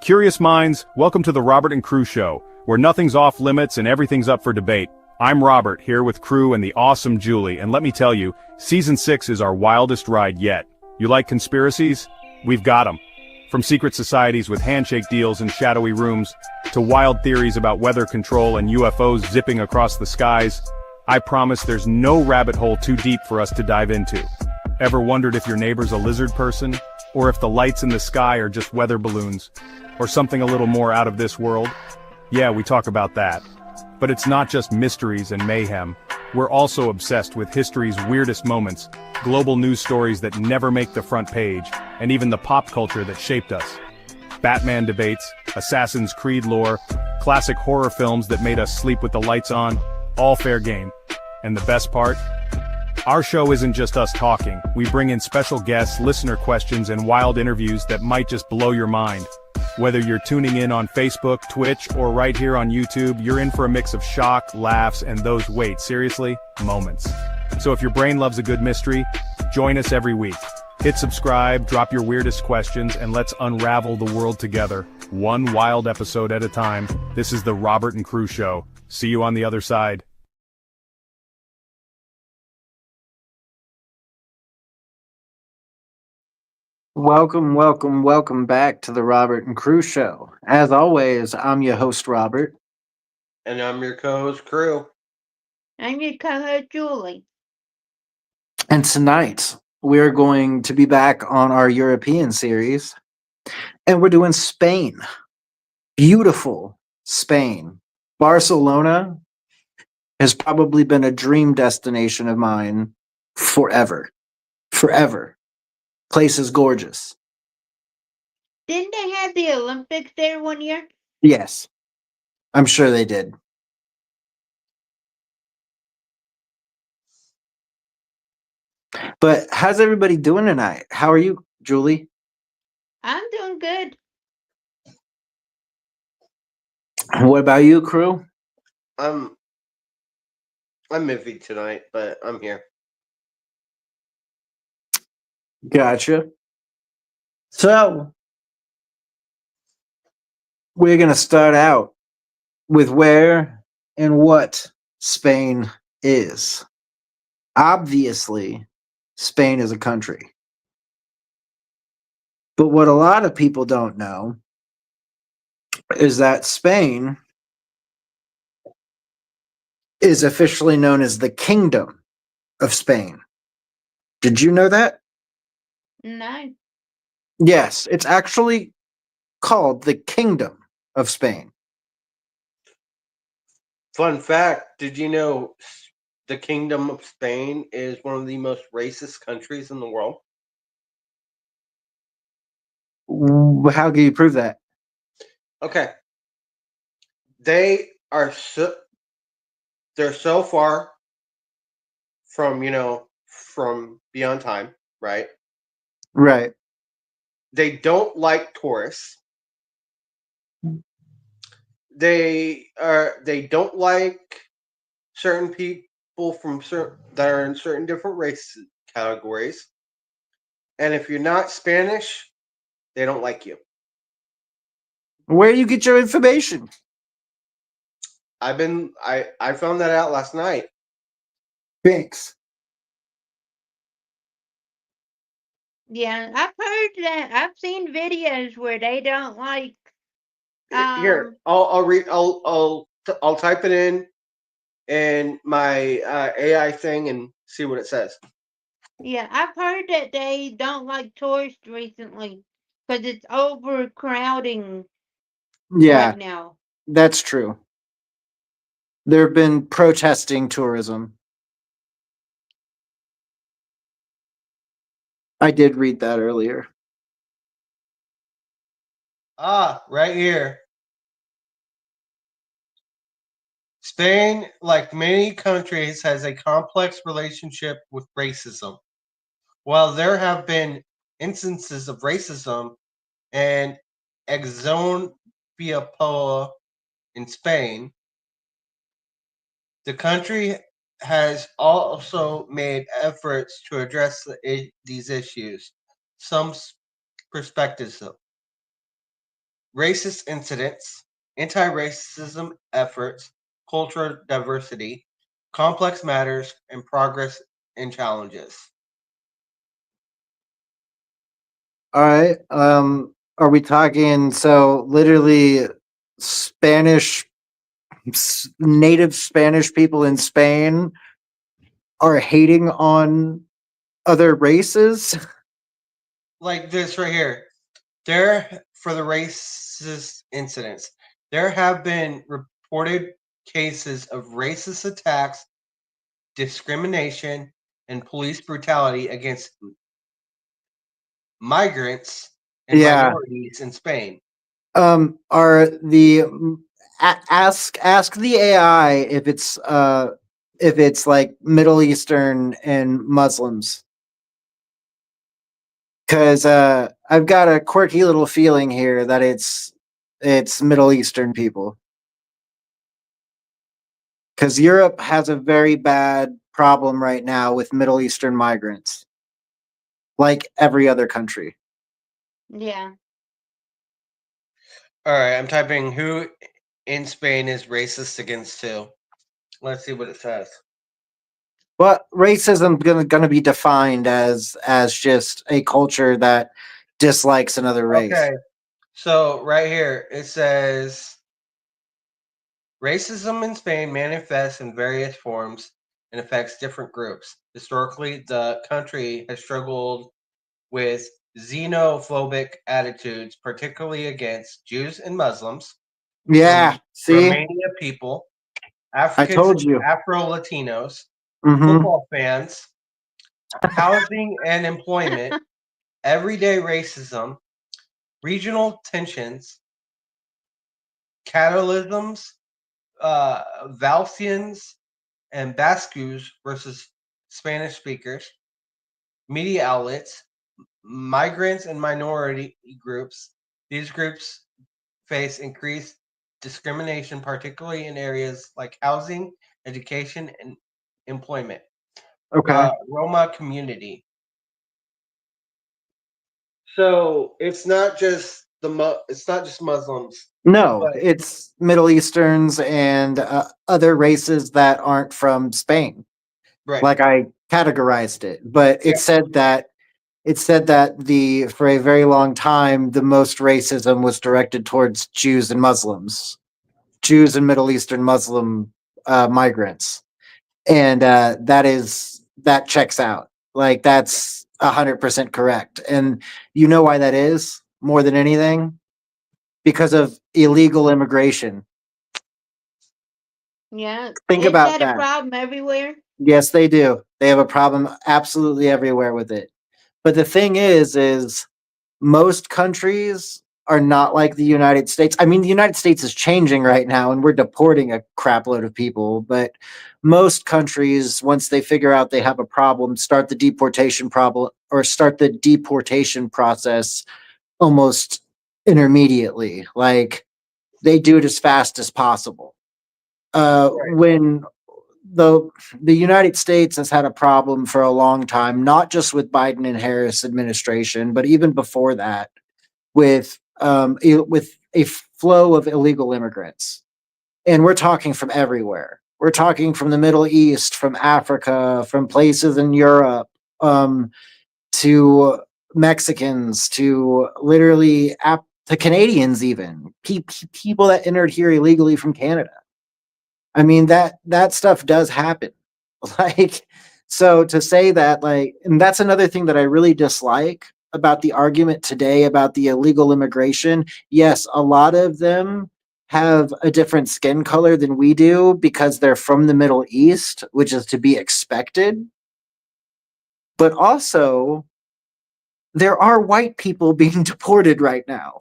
Curious minds, welcome to the Robert and Crew Show, where nothing's off limits and everything's up for debate. I'm Robert, here with Crew and the awesome Julie, and let me tell you, Season 6 is our wildest ride yet. You like conspiracies? We've got 'em. From secret societies with handshake deals in shadowy rooms, to wild theories about weather control and UFOs zipping across the skies, I promise there's no rabbit hole too deep for us to dive into. Ever wondered if your neighbor's a lizard person? Or if the lights in the sky are just weather balloons? Or something a little more out of this world? Yeah, we talk about that. But it's not just mysteries and mayhem. We're also obsessed with history's weirdest moments, global news stories that never make the front page, and even the pop culture that shaped us. Batman debates, Assassin's Creed lore, classic horror films that made us sleep with the lights on, all fair game. And the best part? Our show isn't just us talking. We bring in special guests, listener questions, and wild interviews that might just blow your mind. Whether you're tuning in on Facebook, Twitch, or right here on YouTube, you're in for a mix of shock, laughs, and those wait, seriously, moments. So if your brain loves a good mystery, join us every week. Hit subscribe, drop your weirdest questions, and let's unravel the world together, one wild episode at a time. This is the Robert and Crew Show. See you on the other side. Welcome back to the Robert and Crew Show. As always, I'm your host, Robert. And I'm your co-host, Crew. I'm your co-host, Julie. And tonight, we're going to be back on our European series. And we're doing Spain. Beautiful Spain. Barcelona has probably been a dream destination of mine forever. Forever. Place is gorgeous. Didn't they have the Olympics there one year? Yes. I'm sure they did. But how's everybody doing tonight? How are you, Julie? I'm doing good. What about you, Crew? I'm iffy tonight, but I'm here. Gotcha. So, we're going to start out with where and what Spain is. Obviously, Spain is a country. But what a lot of people don't know is that Spain is officially known as the Kingdom of Spain. Did you know that? No. Yes, it's actually called the Kingdom of Spain. Fun fact, did you know the Kingdom of Spain is one of the most racist countries in the world? How can you prove that? Okay. They're so far from beyond time, right? Right. They don't like tourists. They don't like certain people that are in certain different race categories. And if you're not Spanish, they don't like you. Where do you get your information? I found that out last night. Thanks. Yeah, I've heard that. I've seen videos where they don't like. Here, I'll type it in my AI thing and see what it says. Yeah, I've heard that they don't like tourists recently because it's overcrowding Yeah, right now. that's true. There have been protesting tourism. I did read that earlier. Right here. Spain, like many countries, has a complex relationship with racism. While there have been instances of racism and xenophobia in Spain, the country has also made efforts to address these issues. Some perspectives, though. racist incidents, anti-racism efforts, cultural diversity, complex matters, and progress and challenges. All right. Are we talking so literally Spanish native Spanish people in Spain are hating on other races? Like this right here. There, for the racist incidents, there have been reported cases of racist attacks, discrimination, and police brutality against migrants and Yeah. minorities in Spain. Are the ask the AI if it's like Middle Eastern and Muslims. Cause I've got a quirky little feeling here that it's Middle Eastern people. Cause Europe has a very bad problem right now with Middle Eastern migrants. Like every other country. Yeah. All right, I'm typing who in Spain is racist against who. Let's see what it says. Well, racism gonna be defined as just a culture that dislikes another race. Okay, so right here it says racism in Spain manifests in various forms and affects different groups. Historically, the country has struggled with xenophobic attitudes, particularly against Jews and Muslims, Yeah, see, Romania people, I Africans told and you. Afro-Latinos, Hmm. football fans, housing and employment, everyday racism, regional tensions, catalysms, Valsians and Basques versus Spanish speakers, media outlets, migrants and minority groups. These groups face increased discrimination, particularly in areas like housing, education, and employment. Okay. Roma community. So it's not just it's not just Muslims, No, but it's Middle Easterns and other races that aren't from Spain. right. Like I categorized it, but Yeah. it said that the for a very long time the most racism was directed towards Jews and Muslims, Jews and Middle Eastern Muslim migrants, and that checks out. Like that's 100% correct, and you know why that is more than anything because of illegal immigration. Yeah. Think Isn't about that a that. problem everywhere? Yes, they do. They have a problem absolutely everywhere with it. But the thing is most countries are not like the United States. I mean, the United States is changing right now and we're deporting a crap load of people, but most countries, once they figure out they have a problem, start the deportation problem or start the deportation process almost intermediately. Like they do it as fast as possible. Right. When the United States has had a problem for a long time, not just with Biden and Harris administration, but even before that, with with a flow of illegal immigrants, and we're talking from everywhere. We're talking from the Middle East, from Africa, from places in Europe, to Mexicans, to literally to Canadians, even people that entered here illegally from Canada. I mean that stuff does happen. Like so to say that like and that's another thing that I really dislike about the argument today about the illegal immigration. Yes, a lot of them have a different skin color than we do because they're from the Middle East, which is to be expected. But also there are white people being deported right now.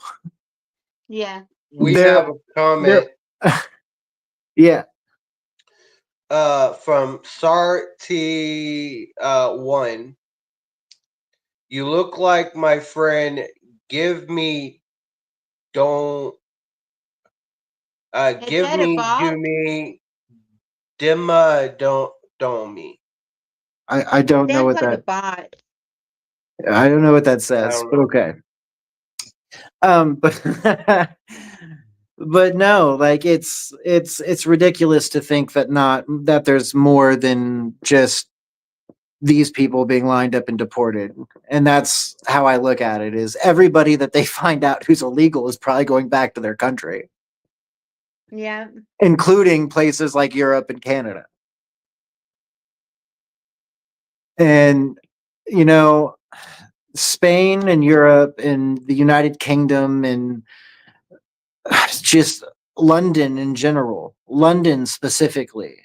Yeah. We There have a comment yeah. from Sarti one. You look like my friend. Give me don't Is give that a me bot? do me dimma don't me. I don't know Sounds what like a that bot. I don't know what that I says, don't but know. okay. But but no, like it's ridiculous to think that not that there's more than just these people being lined up and deported. And that's how I look at it is everybody that they find out who's illegal is probably going back to their country, Yeah. including places like Europe and Canada. And you know, Spain and Europe and the United Kingdom and just London in general, London specifically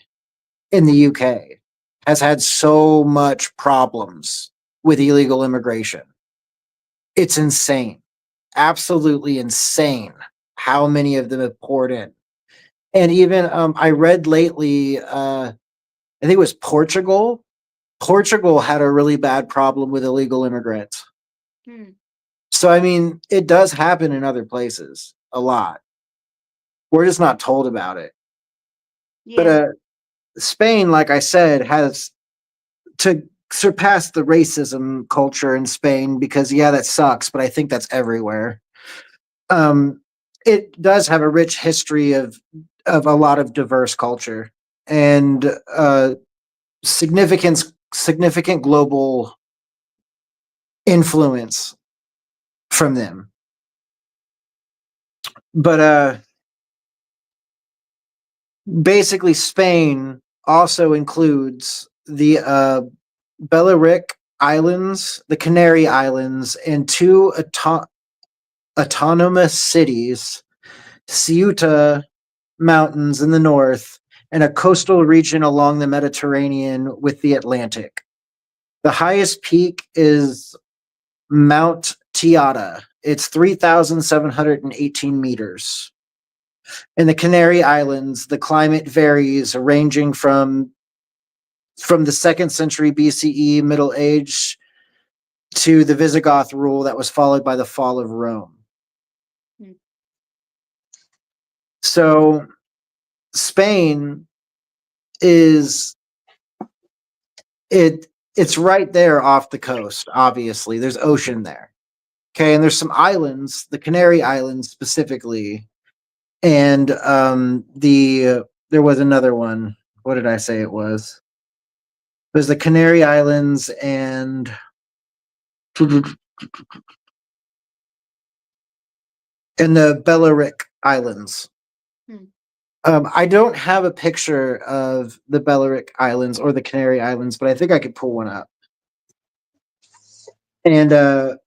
in the UK has had so much problems with illegal immigration. It's insane. Absolutely insane how many of them have poured in. And even I read lately I think it was Portugal. Portugal had a really bad problem with illegal immigrants. Hmm. So I mean, it does happen in other places a lot. We're just not told about it. But Yeah. Spain, like I said, has to surpass the racism culture in Spain because yeah, that sucks, but I think that's everywhere. Um, it does have a rich history of a lot of diverse culture and significant global influence from them. But basically, Spain also includes the Balearic Islands, the Canary Islands, and two autonomous cities, Ceuta Mountains in the north, and a coastal region along the Mediterranean with the Atlantic. The highest peak is Mount Tiata. It's 3,718 meters. In the Canary Islands, the climate varies, ranging from the second century BCE Middle Age to the Visigoth rule that was followed by the fall of Rome. Hmm. So Spain is it's right there off the coast, obviously. There's ocean there. Okay, and there's some islands, the Canary Islands specifically, and there was another one. What did I say it was? There's the Canary Islands and the Balearic Islands. Hmm. I don't have a picture of the Balearic Islands or the Canary Islands, but I think I could pull one up. And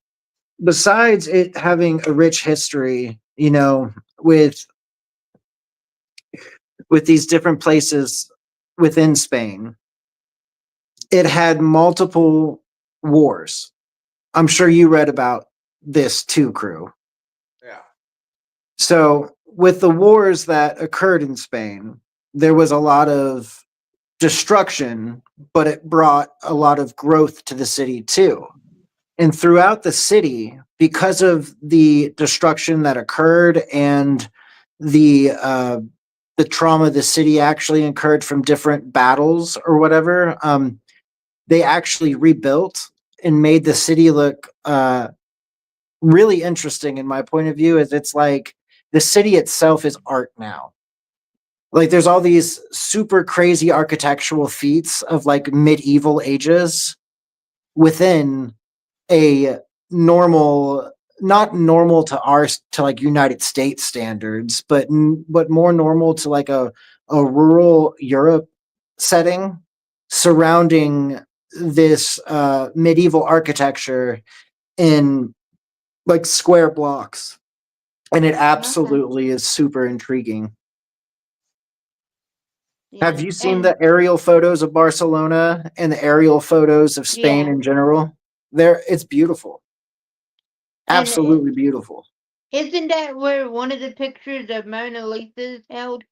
besides it having a rich history, you know, with these different places within Spain, it had multiple wars. I'm sure you read about this too, crew. Yeah. So, with the wars that occurred in Spain, there was a lot of destruction, but it brought a lot of growth to the city too. And throughout the city, because of the destruction that occurred and the trauma the city actually incurred from different battles or whatever, they actually rebuilt and made the city look really interesting. In my point of view, is it's like the city itself is art now. Like there's all these super crazy architectural feats of like medieval ages within a normal, not normal to to like United States standards, but more normal to like a rural Europe setting surrounding this medieval architecture in like square blocks, and it Okay. absolutely is super intriguing. Have Yeah. you seen And the aerial photos of Barcelona and the aerial photos of Spain yeah. in general? It's beautiful. And Absolutely beautiful. isn't that where one of the pictures of Mona Lisa is held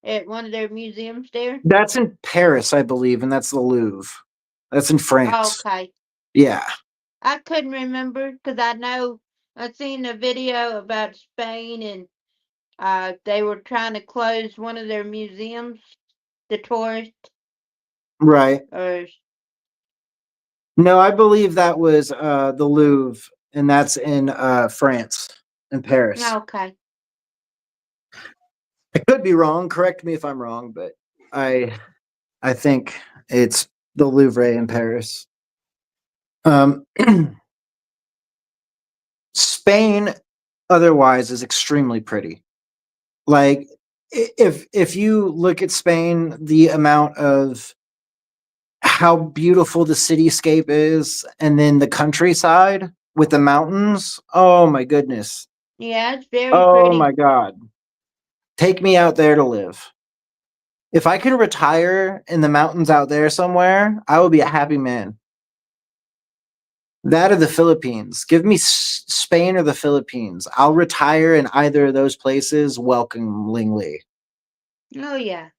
at one of their museums there? That's in Paris, I believe, and that's the Louvre. That's in France. Okay. Yeah. I couldn't remember because I know I seen a video about Spain and they were trying to close one of their museums, the tourist Right. or No, I believe that was the Louvre, and that's in France. in Paris. Okay. I could be wrong. Correct me if I'm wrong, but I think it's the Louvre in Paris. Um, Spain, otherwise, is extremely pretty. Like if you look at Spain, the amount of how beautiful the cityscape is, and then the countryside with the mountains. Oh my goodness. Yeah, it's very Oh pretty. my God. Take me out there to live. If I can retire in the mountains out there somewhere, I will be a happy man. That or the Philippines. Give me Spain or the Philippines. I'll retire in either of those places welcomingly. Oh yeah.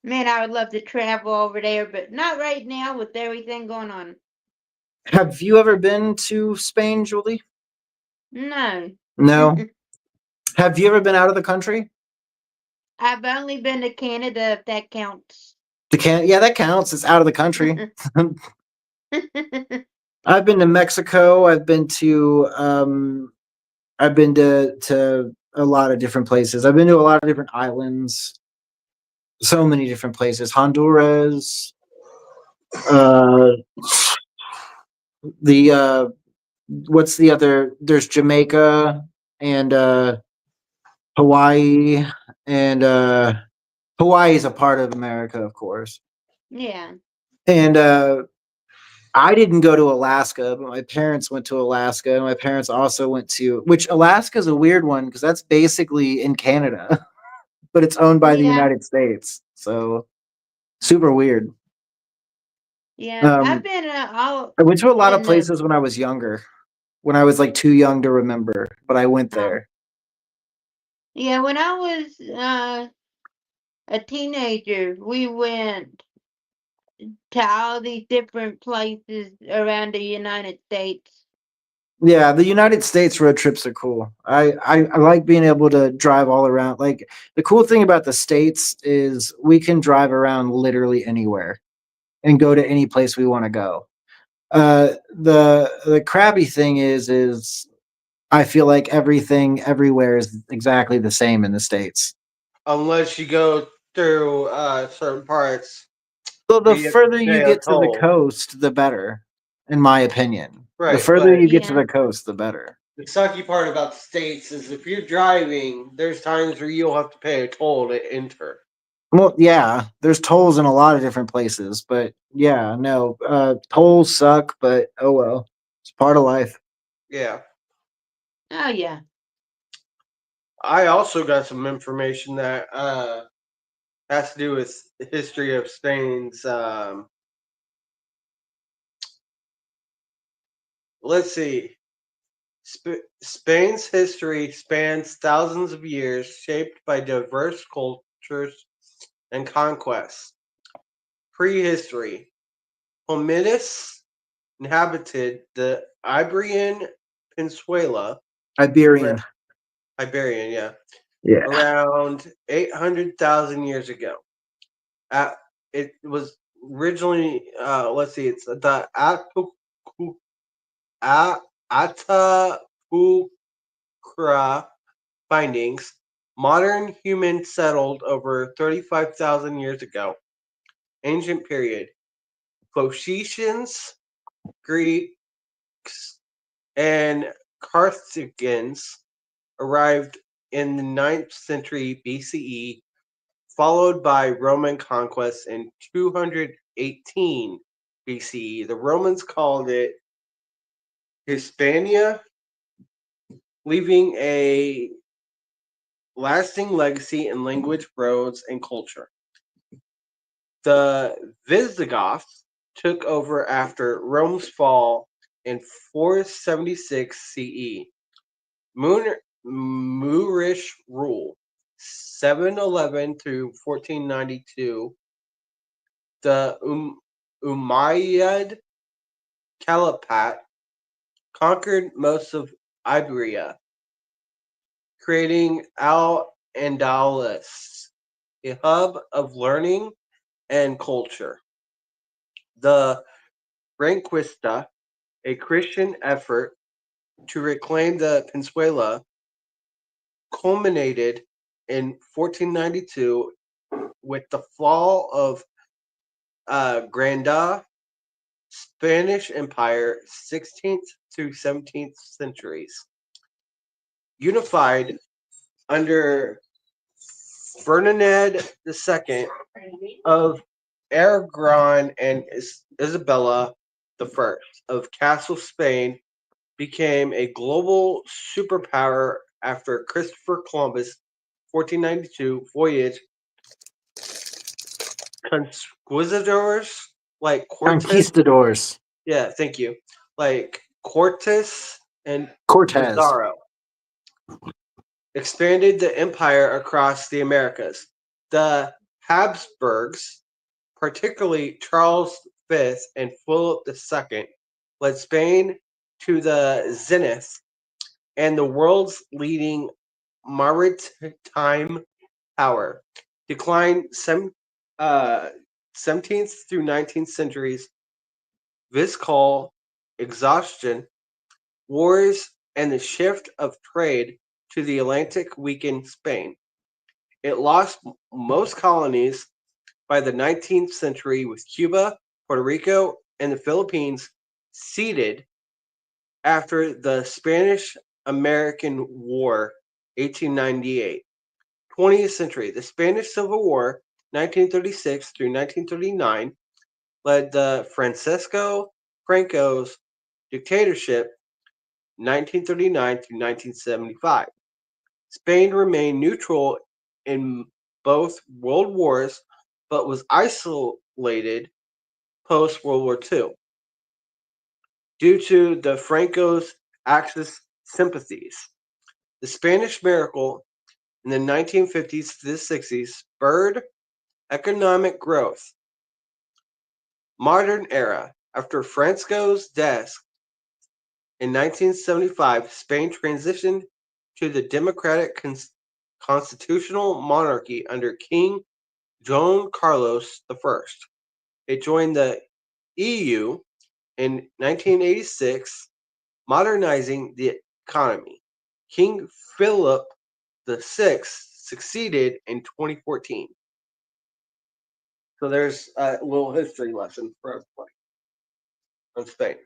Man, I would love to travel over there, but not right now with everything going on. Have you ever been to Spain, Julie? No. No. Have you ever been out of the country? I've only been to Canada, if that counts. Yeah, that counts. It's out of the country. I've been to Mexico. I've been to a lot of different places. I've been to a lot of different islands. So many different places. Honduras. Uh, the what's the other? There's Jamaica and Hawaii, and Hawaii is a part of America, of course. Yeah. And I didn't go to Alaska, but my parents went to Alaska, and my parents also went to, which Alaska is a weird one because that's basically in Canada, but it's owned by the Yeah. United States. So super weird. Yeah. I've been all I went to a lot of in the places when I was younger, when I was like too young to remember, but I went um, there. yeah, when I was a teenager, we went to all these different places around the United States. Yeah, the United States road trips are cool. I like being able to drive all around. Like the cool thing about the States is we can drive around literally anywhere and go to any place we want to go. The crappy thing is I feel like everything everywhere is exactly the same in the States. Unless you go through certain parts So where the you have to further you pay a get to the toll. coast, the better, in my opinion. The Right, further but you get to Yeah. the coast, the better. the sucky part about the states is if you're driving, there's times where you'll have to pay a toll to enter. Well, yeah, there's tolls in a lot of different places, but yeah, no, tolls suck, but oh well, it's part of life. Yeah. Oh yeah. I also got some information that has to do with the history of Spain's. Let's see. Spain's history spans thousands of years, shaped by diverse cultures and conquests. Prehistory. Hominidus inhabited the Iberian Peninsula, Iberian, Iberian, yeah, yeah, around 800,000 years ago. At, it was originally, let's see, it's the Atapuerca findings. Modern humans settled over 35,000 years ago. Ancient period. Phoenicians, Greeks, and Carthaginians arrived in the 9th century BCE, followed by Roman conquest in 218 BCE. The Romans called it Hispania, leaving a lasting legacy in language, roads, and culture. The Visigoths took over after Rome's fall in 476 CE. Moorish rule 711 through 1492. The Umayyad Caliphate conquered most of Iberia, creating Al-Andalus, a hub of learning and culture. The Reconquista, a Christian effort, to reclaim the Peninsuela culminated in 1492 with the fall of Granada Spanish Empire, 16th through 17th centuries. Unified under Ferdinand II of Aragon and Isabella I of Castile, Spain, became a global superpower after Christopher Columbus' 1492 voyage. Conquistadors like Cortes, Conquistadors. yeah, thank you, like Cortes and Cortez. Pizarro, expanded the empire across the Americas. The Habsburgs, particularly Charles V and Philip II, led Spain to the zenith and the world's leading maritime power. Declined 17th through 19th centuries, fiscal exhaustion, wars, and the shift of trade to the Atlantic weakened Spain. It lost most colonies by the 19th century, with Cuba, Puerto Rico, and the Philippines ceded after the Spanish-American War, 1898. 20th century, the Spanish Civil War, 1936 through 1939, led the Francisco Franco's dictatorship, 1939 through 1975. Spain remained neutral in both world wars, but was isolated post-World War II due to the Franco's Axis sympathies. The Spanish miracle in the 1950s to the 60s spurred economic growth. Modern era. After Franco's death in 1975, Spain transitioned to the democratic constitutional monarchy under King Juan Carlos I. It joined the EU in 1986, modernizing the economy. King Philip VI succeeded in 2014. So there's a little history lesson for everybody on Spain.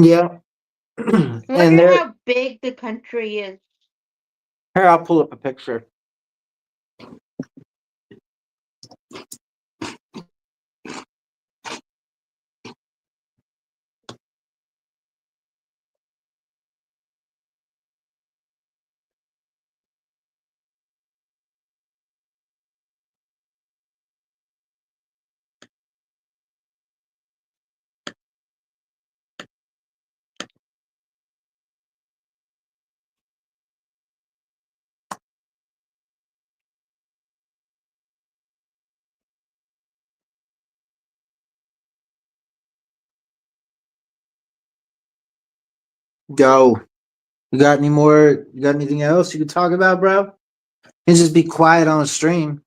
Yeah. Look And at there, how big the country is. here, I'll pull up a picture. Go. You got any more? You got anything else you can talk about, bro? And just be quiet on the stream.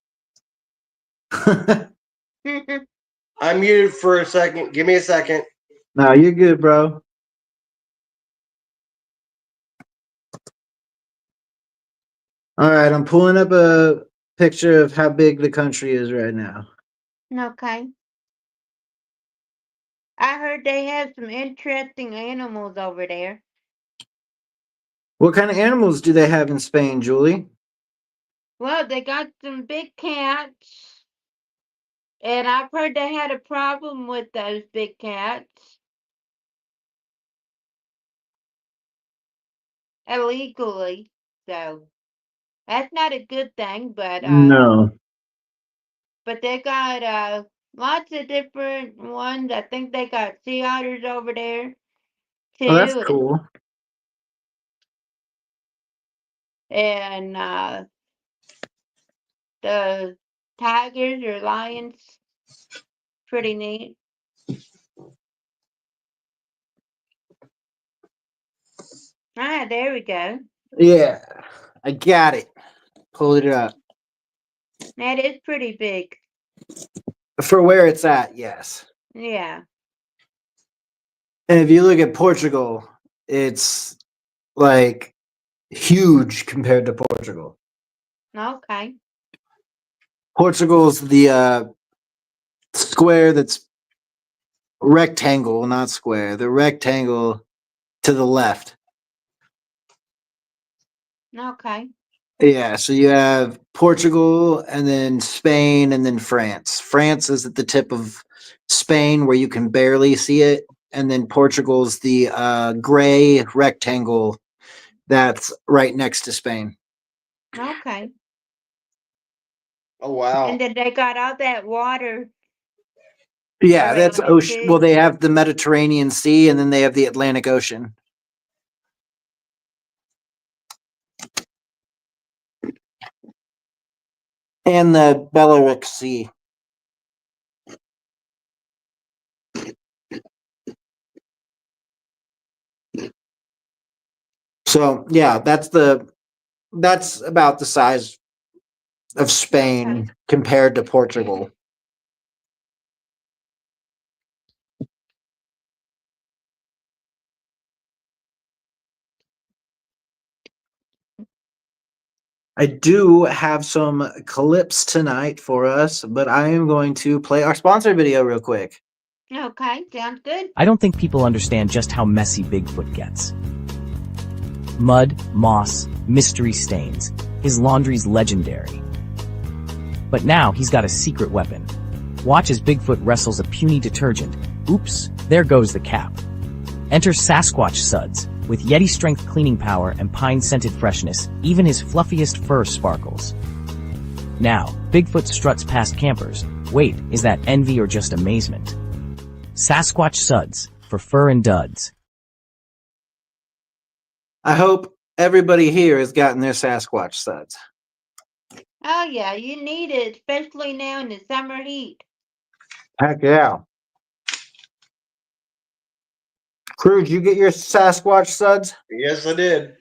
I'm muted for a second. Give me a second. No, you're good, bro. All right, I'm pulling up a picture of how big the country is right now. Okay. I heard they have some interesting animals over there. What kind of animals do they have in Spain, Julie? Well, they got some big cats. And I've heard they had a problem with those big cats. Illegally. So that's not a good thing, but No. they got lots of different ones. I think they got sea otters over there too. Oh, that's cool. And the tigers or lions. Pretty neat. Ah, there we go. Yeah, I got it. Pulled it up. That is pretty big. For where it's at, yes. Yeah. And if you look at Portugal, it's like huge compared to Portugal. Okay. Portugal's the square that's rectangle, not square. The rectangle to the left. Okay. Yeah, so you have Portugal and then Spain and then France. France is at the tip of Spain where you can barely see it, and then Portugal's the gray rectangle that's right next to Spain. Okay. Oh wow. And then they got all that water Yeah, that's around it ocean. Well, too. they have the Mediterranean Sea and then they have the Atlantic Ocean. And the Balearic Sea. So yeah, that's about the size of Spain Okay. compared to Portugal. I do have some clips tonight for us, but I am going to play our sponsor video real quick. Okay. Sounds good. I don't think people understand just how messy Bigfoot gets. Mud, moss, mystery stains. His laundry's legendary. But now he's got a secret weapon. Watch as Bigfoot wrestles a puny detergent. Oops, there goes the cap. Enter Sasquatch Suds. With Yeti strength cleaning power and pine-scented freshness, even his fluffiest fur sparkles. Now, Bigfoot struts past campers. Wait, is that envy or just amazement? Sasquatch Suds, for fur and duds. I hope everybody here has gotten their Sasquatch suds. Oh yeah, you need it, especially now in the summer heat. Heck yeah. Crew, did you get your Sasquatch suds? Yes, I did.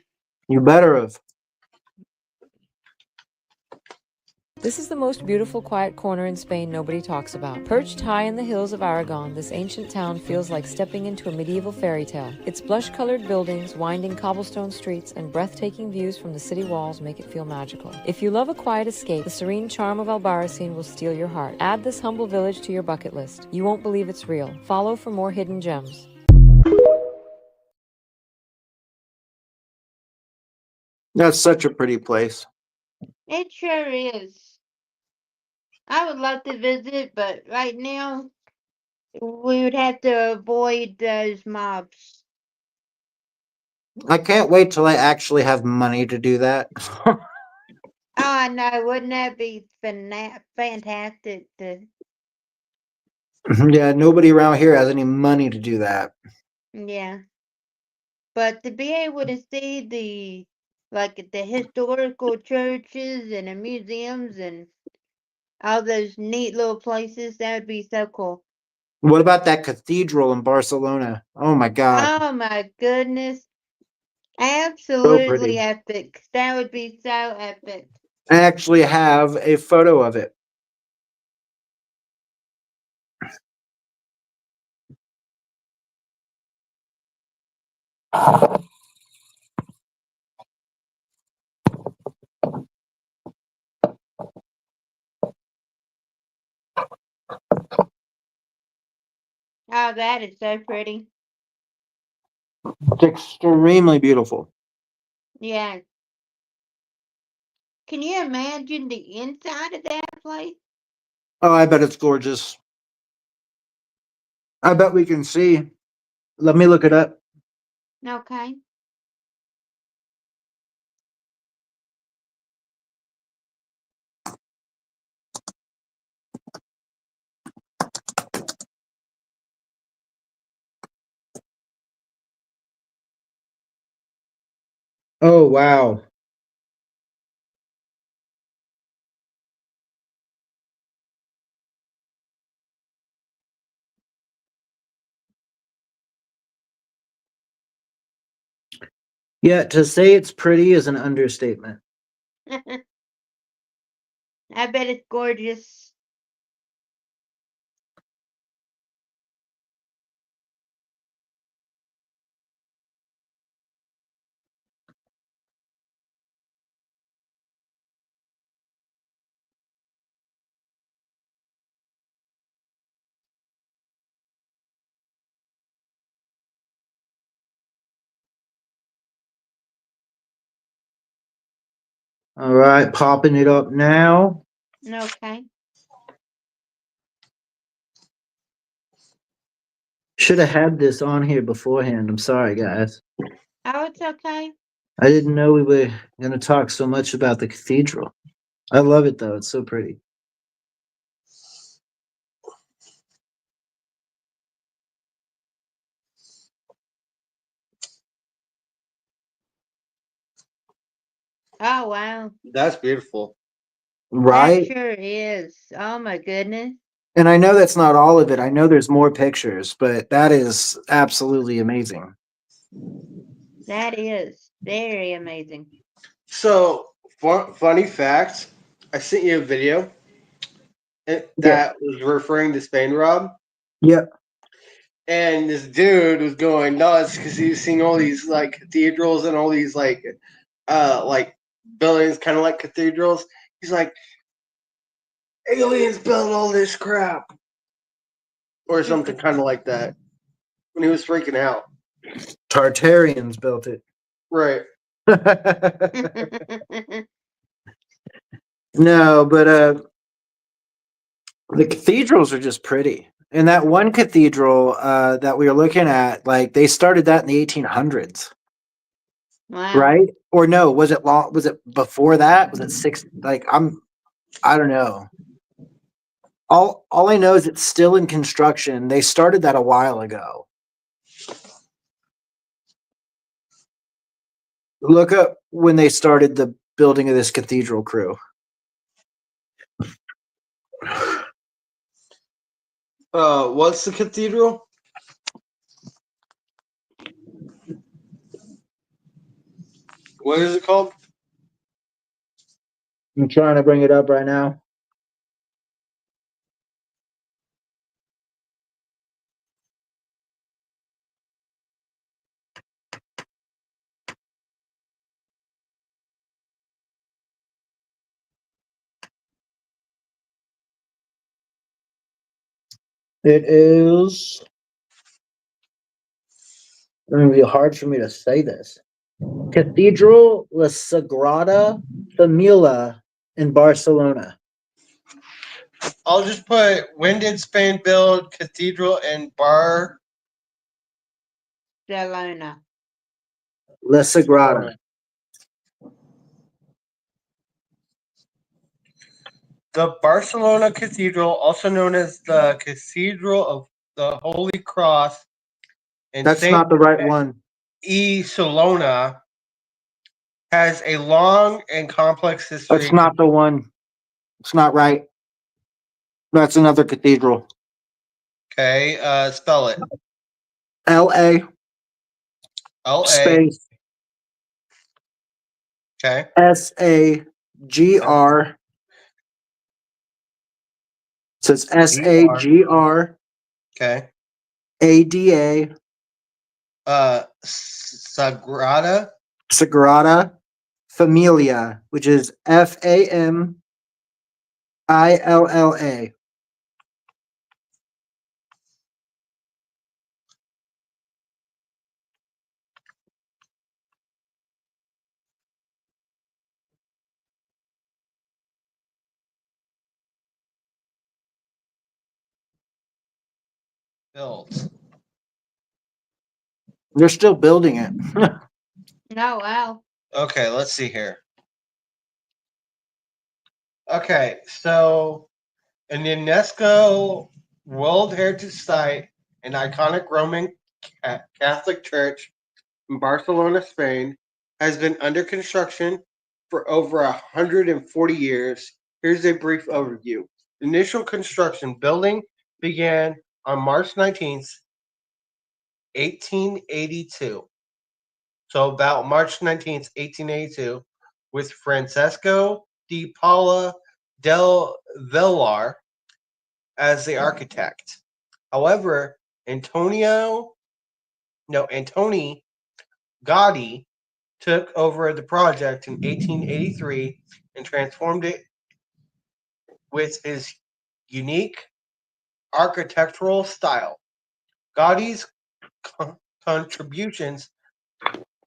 You better have. This is the most beautiful, quiet corner in Spain nobody talks about. Perched high in the hills of Aragon, this ancient town feels like stepping into a medieval fairy tale. Its blush-colored buildings, winding cobblestone streets, and breathtaking views from the city walls make it feel magical. If you love a quiet escape, the serene charm of Albarracin will steal your heart. Add this humble village to your bucket list. You won't believe it's real. Follow for more hidden gems. That's such a pretty place. It sure is. I would love to visit, but right now we would have to avoid those mobs. I can't wait till I actually have money to do that. Oh, I know. Wouldn't that be fantastic? Yeah, nobody around here has any money to do that. Yeah. But to be able to see the historical churches and the museums and all those neat little places, that would be so cool. What about that cathedral in Barcelona? Oh my God. Oh my goodness. So Absolutely pretty. epic. That would be so epic. I actually have a photo of it. Oh, that is so pretty. It's extremely beautiful. Yeah. Can you imagine the inside of that place? Oh, I bet it's gorgeous. I bet we can see. Let me look it up. Okay. Oh, wow. Yeah, to say it's pretty is an understatement. I bet it's gorgeous. All right, popping it up now. Okay. Should have had this on here beforehand. I'm sorry, guys. Oh, it's okay. I didn't know we were going to talk so much about the cathedral. I love it, though. It's so pretty. Oh, wow. That's beautiful. That Right? sure is. Oh, my goodness. And I know that's not all of it. I know there's more pictures, but that is absolutely amazing. That is very amazing. So, funny fact, I sent you a video that was referring to Spain, Rob. Yep. And this dude was going nuts because he was seeing all these like cathedrals and all these like buildings, kind of like cathedrals. He's like, aliens built all this crap, or something kind of like that. When he was freaking out, Tartarians built it. right? No, but the cathedrals are just pretty. And that one cathedral that we were looking at, like they started that in the 1800s, Wow. right? Or no, was it long? Was it before that? Was it six? Like I don't know. All I know is it's still in construction. They started that a while ago. Look up when they started the building of this cathedral, crew. What's the cathedral? What is it called? I'm trying to bring it up right now. It is. It's going to be hard for me to say this. Cathedral La Sagrada Familia in Barcelona. I'll just put when did Spain build cathedral in Barcelona. La Sagrada. The Barcelona Cathedral, also known as the Cathedral of the Holy Cross, and That's Saint not the right one. E. Solona, has a long and complex history. That's not the one. It's not right. That's another cathedral. Okay, spell it. LA L A. space Okay. SAGR. So it's SAGR Okay. ADA Sagrada. Sagrada Familia, which is FAMILLA. Built. They're still building it. No, wow. Okay, let's see here. Okay, so an UNESCO World Heritage Site, an iconic Roman Catholic church in Barcelona, Spain, has been under construction for over 140 years. Here's a brief overview. Initial construction building began on March 19th, 1882. So about March 19th, 1882, with Francesco di Paula del Villar as the architect. However, Antoni Gaudi took over the project in 1883 and transformed it with his unique architectural style. Gaudi's contributions,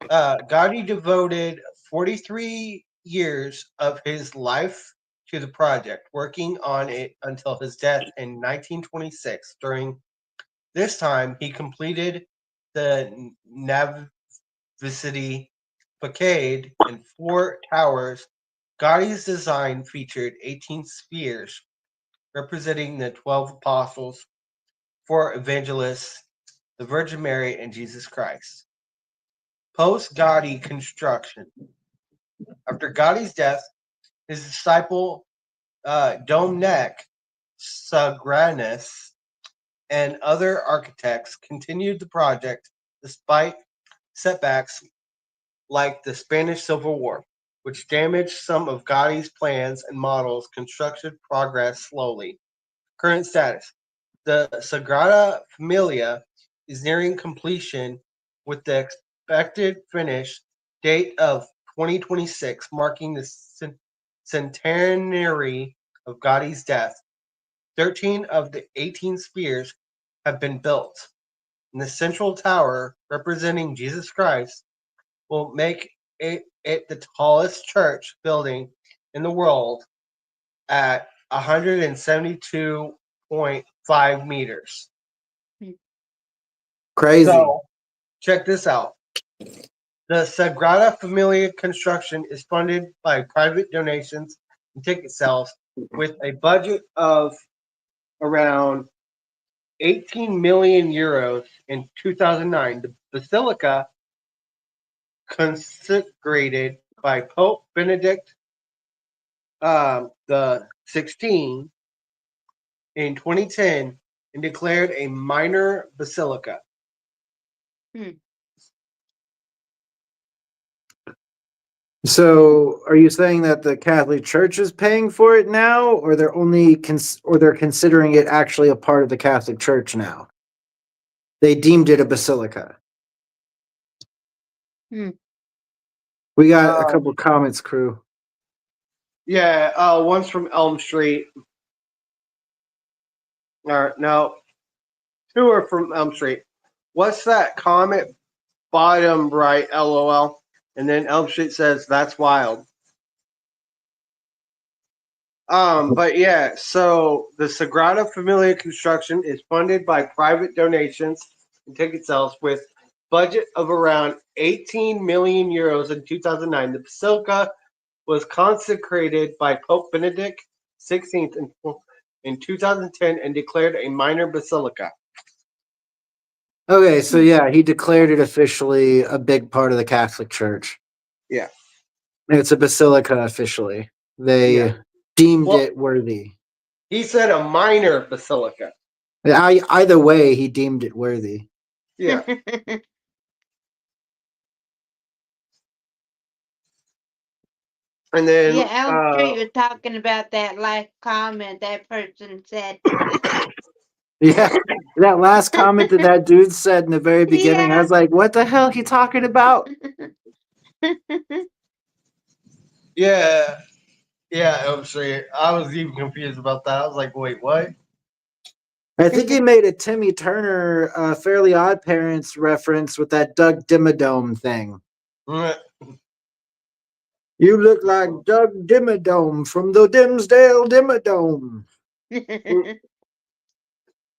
Gaudi devoted 43 years of his life to the project, working on it until his death in 1926. During this time, he completed the Navicity facade and 4 towers. Gaudi's design featured 18 spheres representing the 12 apostles, 4 evangelists, the Virgin Mary, and Jesus Christ. Post-Gaudi construction. After Gaudi's death, his disciple Domenic Sagranus and other architects continued the project despite setbacks like the Spanish Civil War, which damaged some of Gaudi's plans and models. Construction progressed slowly. Current status. The Sagrada Familia is nearing completion with the expected finish date of 2026, marking the centenary of Gaudi's death. 13 of the 18 spheres have been built, and the central tower, representing Jesus Christ, will make it the tallest church building in the world at 172.5 meters. Crazy. So, check this out. The Sagrada Familia construction is funded by private donations and ticket sales with a budget of around 18 million euros in 2009. The basilica, consecrated by Pope Benedict the 16th in 2010 and declared a minor basilica. So, are you saying that the Catholic Church is paying for it now, or they're they're considering it actually a part of the Catholic Church now? They deemed it a basilica. We got a couple comments, crew. Yeah, one's from Elm Street. Or no, 2 are from Elm Street. What's that comment? Bottom right, LOL. And then Elm Street says, that's wild. But yeah, so the Sagrada Familia construction is funded by private donations and ticket sales with budget of around 18 million euros in 2009. The basilica was consecrated by Pope Benedict XVI in 2010 and declared a minor basilica. Okay, so yeah, he declared it officially a big part of the Catholic Church. Yeah. It's a basilica officially. They deemed it worthy. He said a minor basilica. Either way, he deemed it worthy. Yeah. And then Elm Street was talking about that last comment that person said. Yeah, that last comment that dude said in the very beginning, I was like, what the hell he talking about? Yeah, Elm Street. I was even confused about that. I was like, wait, what? I think he made a Timmy Turner Fairly Odd Parents reference with that Doug Dimmadome thing. You look like Doug Dimmadome from the Dimsdale Dimmadome.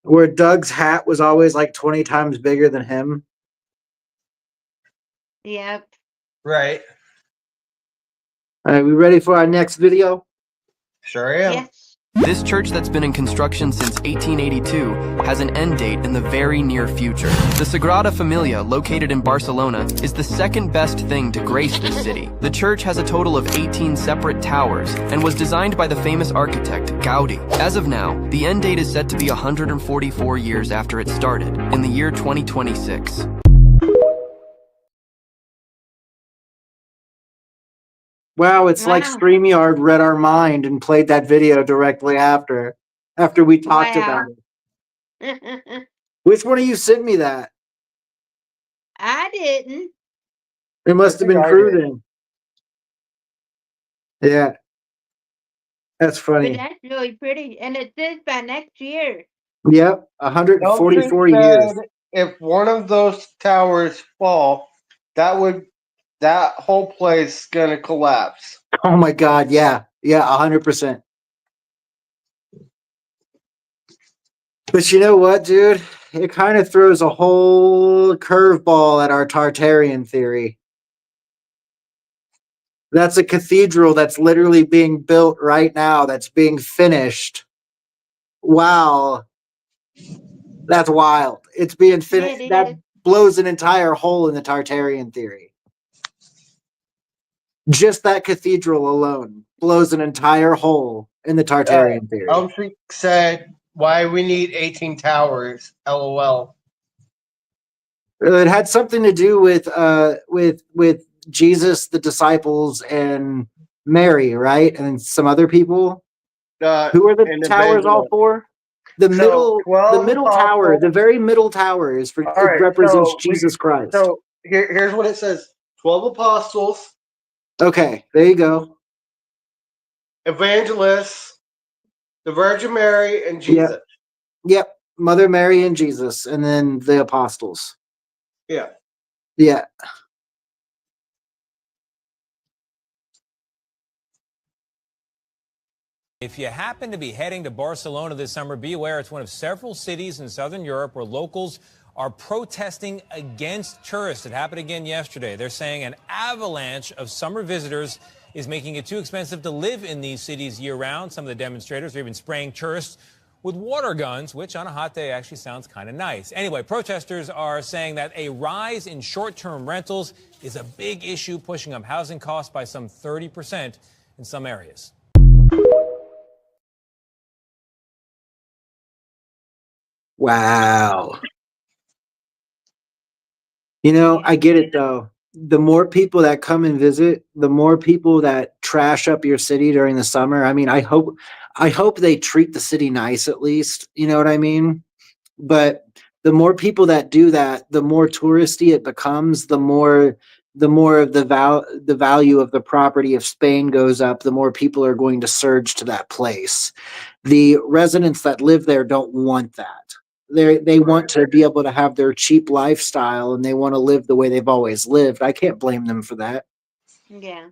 Where Doug's hat was always like 20 times bigger than him. Yep. Right. All right, we ready for our next video? Sure am. Yes. This church that's been in construction since 1882 has an end date in the very near future. The Sagrada Familia, located in Barcelona, is the second best thing to grace this city. The church has a total of 18 separate towers and was designed by the famous architect Gaudi. As of now, the end date is set to be 144 years after it started, in the year 2026. Wow, it's like Wow. StreamYard read our mind and played that video directly after we talked Wow. about it. Which one of you sent me that? I didn't. It must have think been I Crew did. then. Yeah. That's But funny. that's really pretty. And it says by next year. Yep, 144 Elm Street years. said if one of those towers fall, that would that whole place gonna collapse. Oh my God, yeah, 100%. But you know what, dude? It kind of throws a whole curveball at our Tartarian theory. That's a cathedral that's literally being built right now, that's being finished. Wow, that's wild. It's being finished. It That is. blows an entire hole in the Tartarian theory. Just that cathedral alone blows an entire hole in the Tartarian theory. Elm Street said, "Why we need 18 towers?" LOL. It had something to do with Jesus, the disciples, and Mary, right? And some other people. Who are the and towers all evangelist. for? The So, 12 middle tower, apostles. the very middle tower is for All it right, represents so Jesus Christ. So here's what it says: 12 apostles, Okay, there you go. evangelists, the Virgin Mary, and Jesus. Yep. Mother Mary and Jesus, and then the apostles. Yeah. Yeah. If you happen to be heading to Barcelona this summer, be aware it's one of several cities in southern Europe where locals are protesting against tourists. It happened again yesterday. They're saying an avalanche of summer visitors is making it too expensive to live in these cities year-round. Some of the demonstrators are even spraying tourists with water guns, which on a hot day actually sounds kind of nice. Anyway, protesters are saying that a rise in short-term rentals is a big issue, pushing up housing costs by some 30% in some areas. Wow. You know, I get it though. The more people that come and visit, the more people that trash up your city during the summer. I mean, I hope they treat the city nice at least. You know what I mean? But the more people that do that, the more touristy it becomes, the more of the value of the property of Spain goes up, the more people are going to surge to that place. The residents that live there don't want that. They want to be able to have their cheap lifestyle, and they want to live the way they've always lived. I can't blame them for that. Yeah.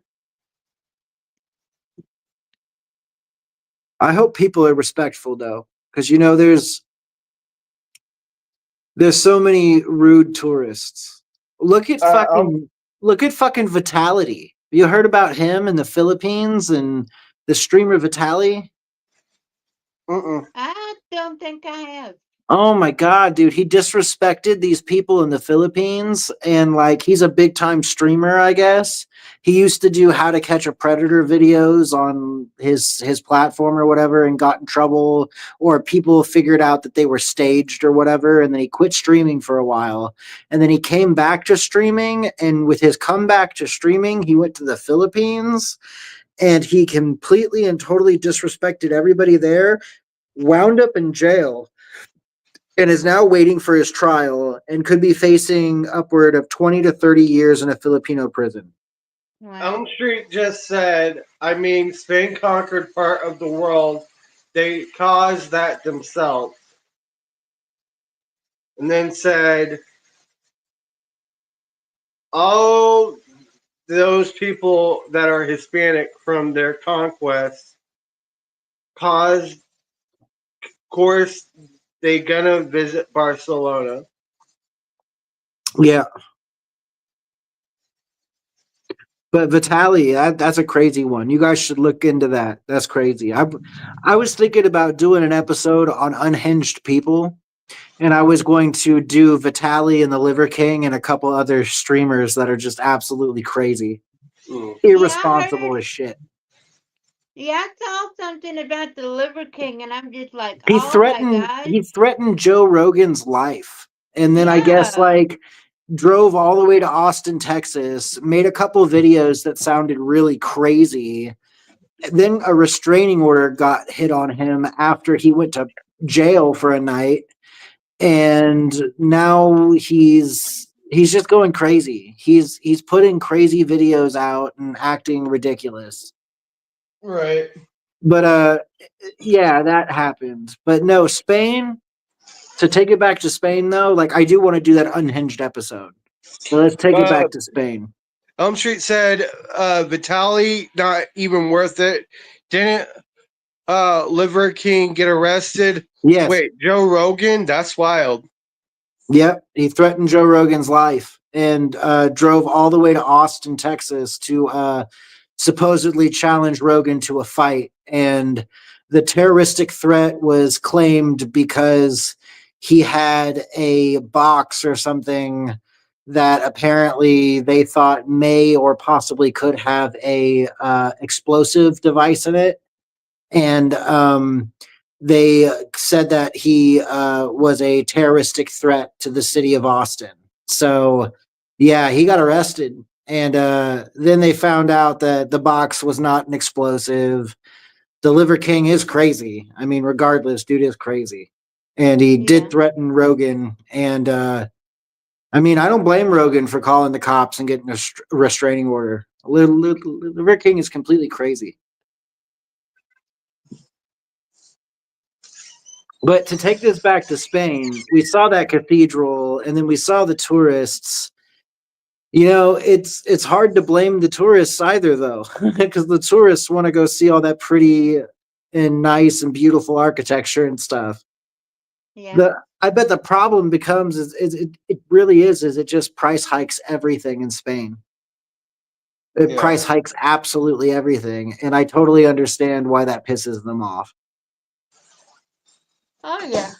I hope people are respectful though, because you know there's so many rude tourists. Look at fucking Vitality. You heard about him in the Philippines and the streamer Vitality? I don't think I have. Oh my God, dude. He disrespected these people in the Philippines, and like he's a big time streamer, I guess. He used to do how to catch a predator videos on his platform or whatever and got in trouble, or people figured out that they were staged or whatever, and then he quit streaming for a while. And then he came back to streaming, and with his comeback to streaming, he went to the Philippines and he completely and totally disrespected everybody there, wound up in jail, and is now waiting for his trial and could be facing upward of 20 to 30 years in a Filipino prison. Wow. Elm Street just said, I mean, Spain conquered part of the world. They caused that themselves. And then said, all those people that are Hispanic from their conquest caused, of course, they gonna visit Barcelona. Yeah. But Vitaly, that's a crazy one. You guys should look into that. That's crazy. I was thinking about doing an episode on unhinged people, and I was going to do Vitaly and the Liver King and a couple other streamers that are just absolutely crazy. Irresponsible as shit. Yeah, I saw something about the Liver King, and I'm just like, He oh threatened my God. he threatened Joe Rogan's life. And then I guess Yeah. like drove all the way to Austin, Texas, made a couple videos that sounded really crazy. Then a restraining order got hit on him after he went to jail for a night. And now he's just going crazy. He's putting crazy videos out and acting ridiculous. Right. But yeah, that happened. But no, Spain, to take it back to Spain though, like I do want to do that unhinged episode. So let's take it back to Spain. Elm Street said Vitaly not even worth it. Didn't Liver King get arrested? Yes. Wait, Joe Rogan? That's wild. Yep. He threatened Joe Rogan's life and drove all the way to Austin, Texas to supposedly challenge Rogan to a fight. And the terroristic threat was claimed because he had a box or something that apparently they thought may or possibly could have a explosive device in it. And they said that he was a terroristic threat to the city of Austin. So, yeah, he got arrested. And then they found out that the box was not an explosive. The Liver King is crazy. I mean, regardless, dude is crazy. And he did threaten Rogan. And I mean, I don't blame Rogan for calling the cops and getting a restraining order. Liver King is completely crazy. But to take this back to Spain, we saw that cathedral and then we saw the tourists. You know, it's hard to blame the tourists either, though, because the tourists want to go see all that pretty and nice and beautiful architecture and stuff. Yeah. I bet the problem becomes it really is it just price hikes everything in Spain. It price hikes absolutely everything, and I totally understand why that pisses them off. Oh, yeah.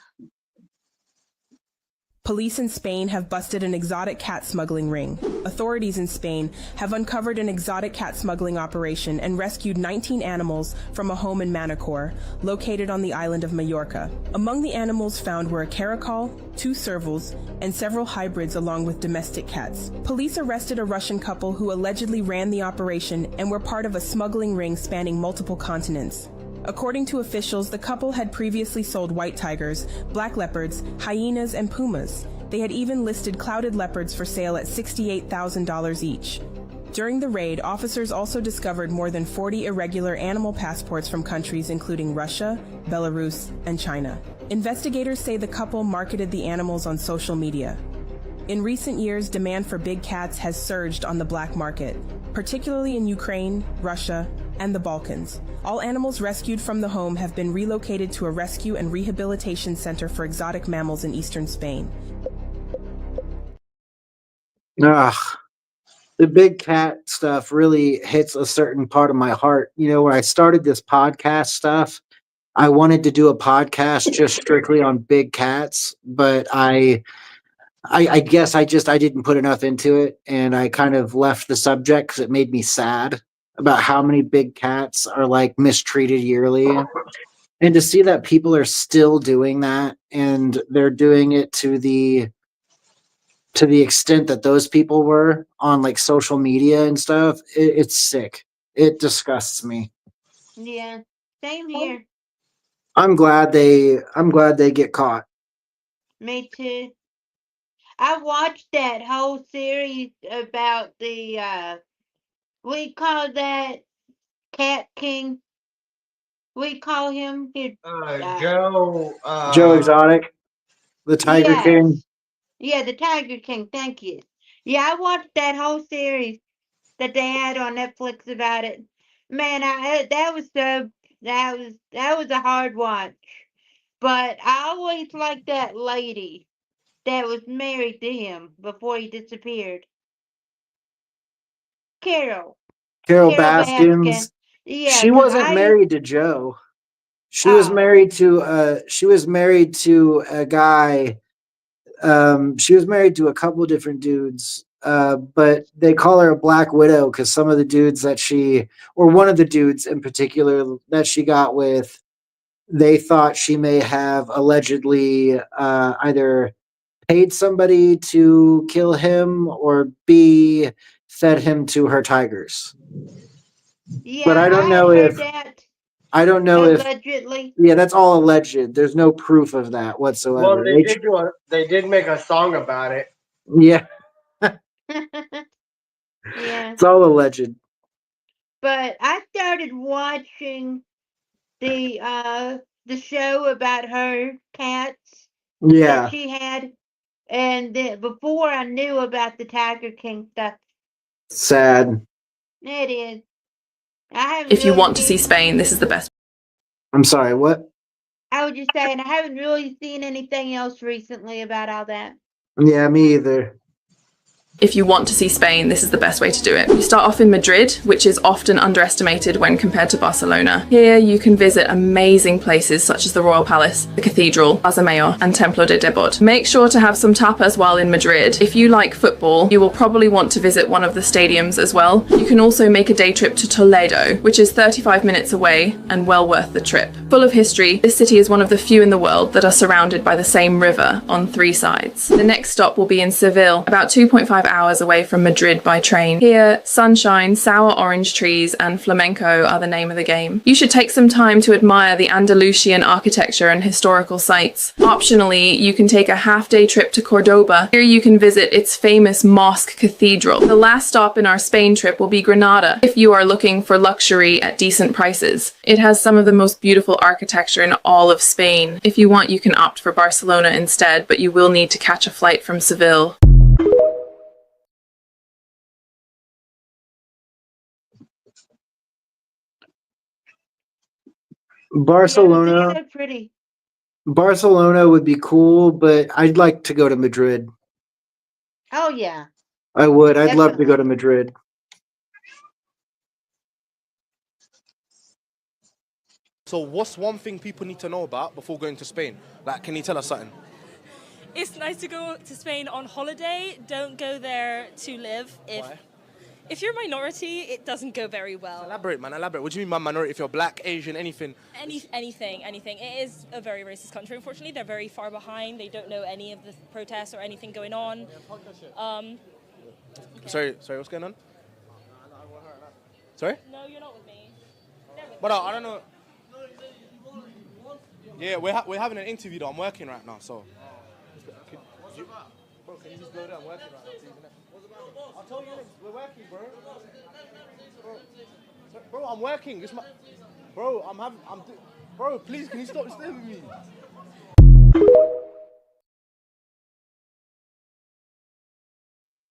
Police in Spain have busted an exotic cat smuggling ring. Authorities in Spain have uncovered an exotic cat smuggling operation and rescued 19 animals from a home in Manacor, located on the island of Mallorca. Among the animals found were a caracal, 2 servals, and several hybrids along with domestic cats. Police arrested a Russian couple who allegedly ran the operation and were part of a smuggling ring spanning multiple continents. According to officials, the couple had previously sold white tigers, black leopards, hyenas, and pumas. They had even listed clouded leopards for sale at $68,000 each. During the raid, officers also discovered more than 40 irregular animal passports from countries including Russia, Belarus, and China. Investigators say the couple marketed the animals on social media. In recent years, demand for big cats has surged on the black market, particularly in Ukraine, Russia, and the Balkans. All animals rescued from the home have been relocated to a rescue and rehabilitation center for exotic mammals in eastern Spain. Ugh. The big cat stuff really hits a certain part of my heart. You know, when I started this podcast stuff, I wanted to do a podcast just strictly on big cats, but I guess I didn't put enough into it, and I kind of left the subject because it made me sad about how many big cats are like mistreated yearly. And to see that people are still doing that, and they're doing it to the extent that those people were on like social media and stuff, it's sick. It disgusts me. Yeah. Same here. I'm glad they get caught. Me too. I watched that whole series about the we call that Cat King. We call him here. Joe. Joe Exotic, the Tiger King. Yeah, the Tiger King. Thank you. Yeah, I watched that whole series that they had on Netflix about it. Man, that was a hard watch. But I always liked that lady that was married to him before he disappeared. Carol Baskins. Yeah, she wasn't married to Joe. She was married to a guy. She was married to a couple different dudes. But they call her a Black Widow because some of the dudes one of the dudes in particular that she got with, they thought she may have allegedly either paid somebody to kill him or B, fed him to her tigers. Yeah, but I don't know if allegedly. Yeah, that's all alleged. There's no proof of that whatsoever. Well, they did make a song about it. Yeah. Yeah. It's all alleged. But I started watching the show about her cats Yeah. that she had, and before I knew about the Tiger King stuff. Sad. It is. I haven't If you really want to see seen Spain, this is the best. I'm sorry, what? I was just saying I haven't really seen anything else recently about all that. Yeah, me either. If you want to see Spain, this is the best way to do it. You start off in Madrid, which is often underestimated when compared to Barcelona. Here you can visit amazing places such as the Royal Palace, the Cathedral, Plaza Mayor, and Templo de Debod. Make sure to have some tapas while in Madrid. If you like football, you will probably want to visit one of the stadiums as well. You can also make a day trip to Toledo, which is 35 minutes away and well worth the trip. Full of history, this city is one of the few in the world that are surrounded by the same river on 3 sides. The next stop will be in Seville, about 2.5 hours away from Madrid by train. Here, sunshine, sour orange trees, and flamenco are the name of the game. You should take some time to admire the Andalusian architecture and historical sites. Optionally, you can take a half-day trip to Cordoba. Here you can visit its famous mosque cathedral. The last stop in our Spain trip will be Granada, if you are looking for luxury at decent prices. It has some of the most beautiful architecture in all of Spain. If you want, you can opt for Barcelona instead, but you will need to catch a flight from Seville. Barcelona. Yeah, pretty. Barcelona would be cool, but I'd like to go to Madrid. Oh yeah. I would. I'd love to Definitely. go to Madrid. So what's one thing people need to know about before going to Spain? Like, can you tell us something? It's nice to go to Spain on holiday. Don't go there to live. Why? If you're a minority, it doesn't go very well. Elaborate, man, elaborate. What do you mean by minority? If you're black, Asian, anything? Anything. It is a very racist country, unfortunately. They're very far behind. They don't know any of the protests or anything going on. Sorry, what's going on? Sorry? No, you're not with me. But I don't know. Yeah, we're having an interview though. I'm working right now, so. Bro, can you just go there? I'm working right now. I'll tell you next. We're working, bro. Bro, I'm working. It's my. Bro, Bro, please, can you stop disturbing me?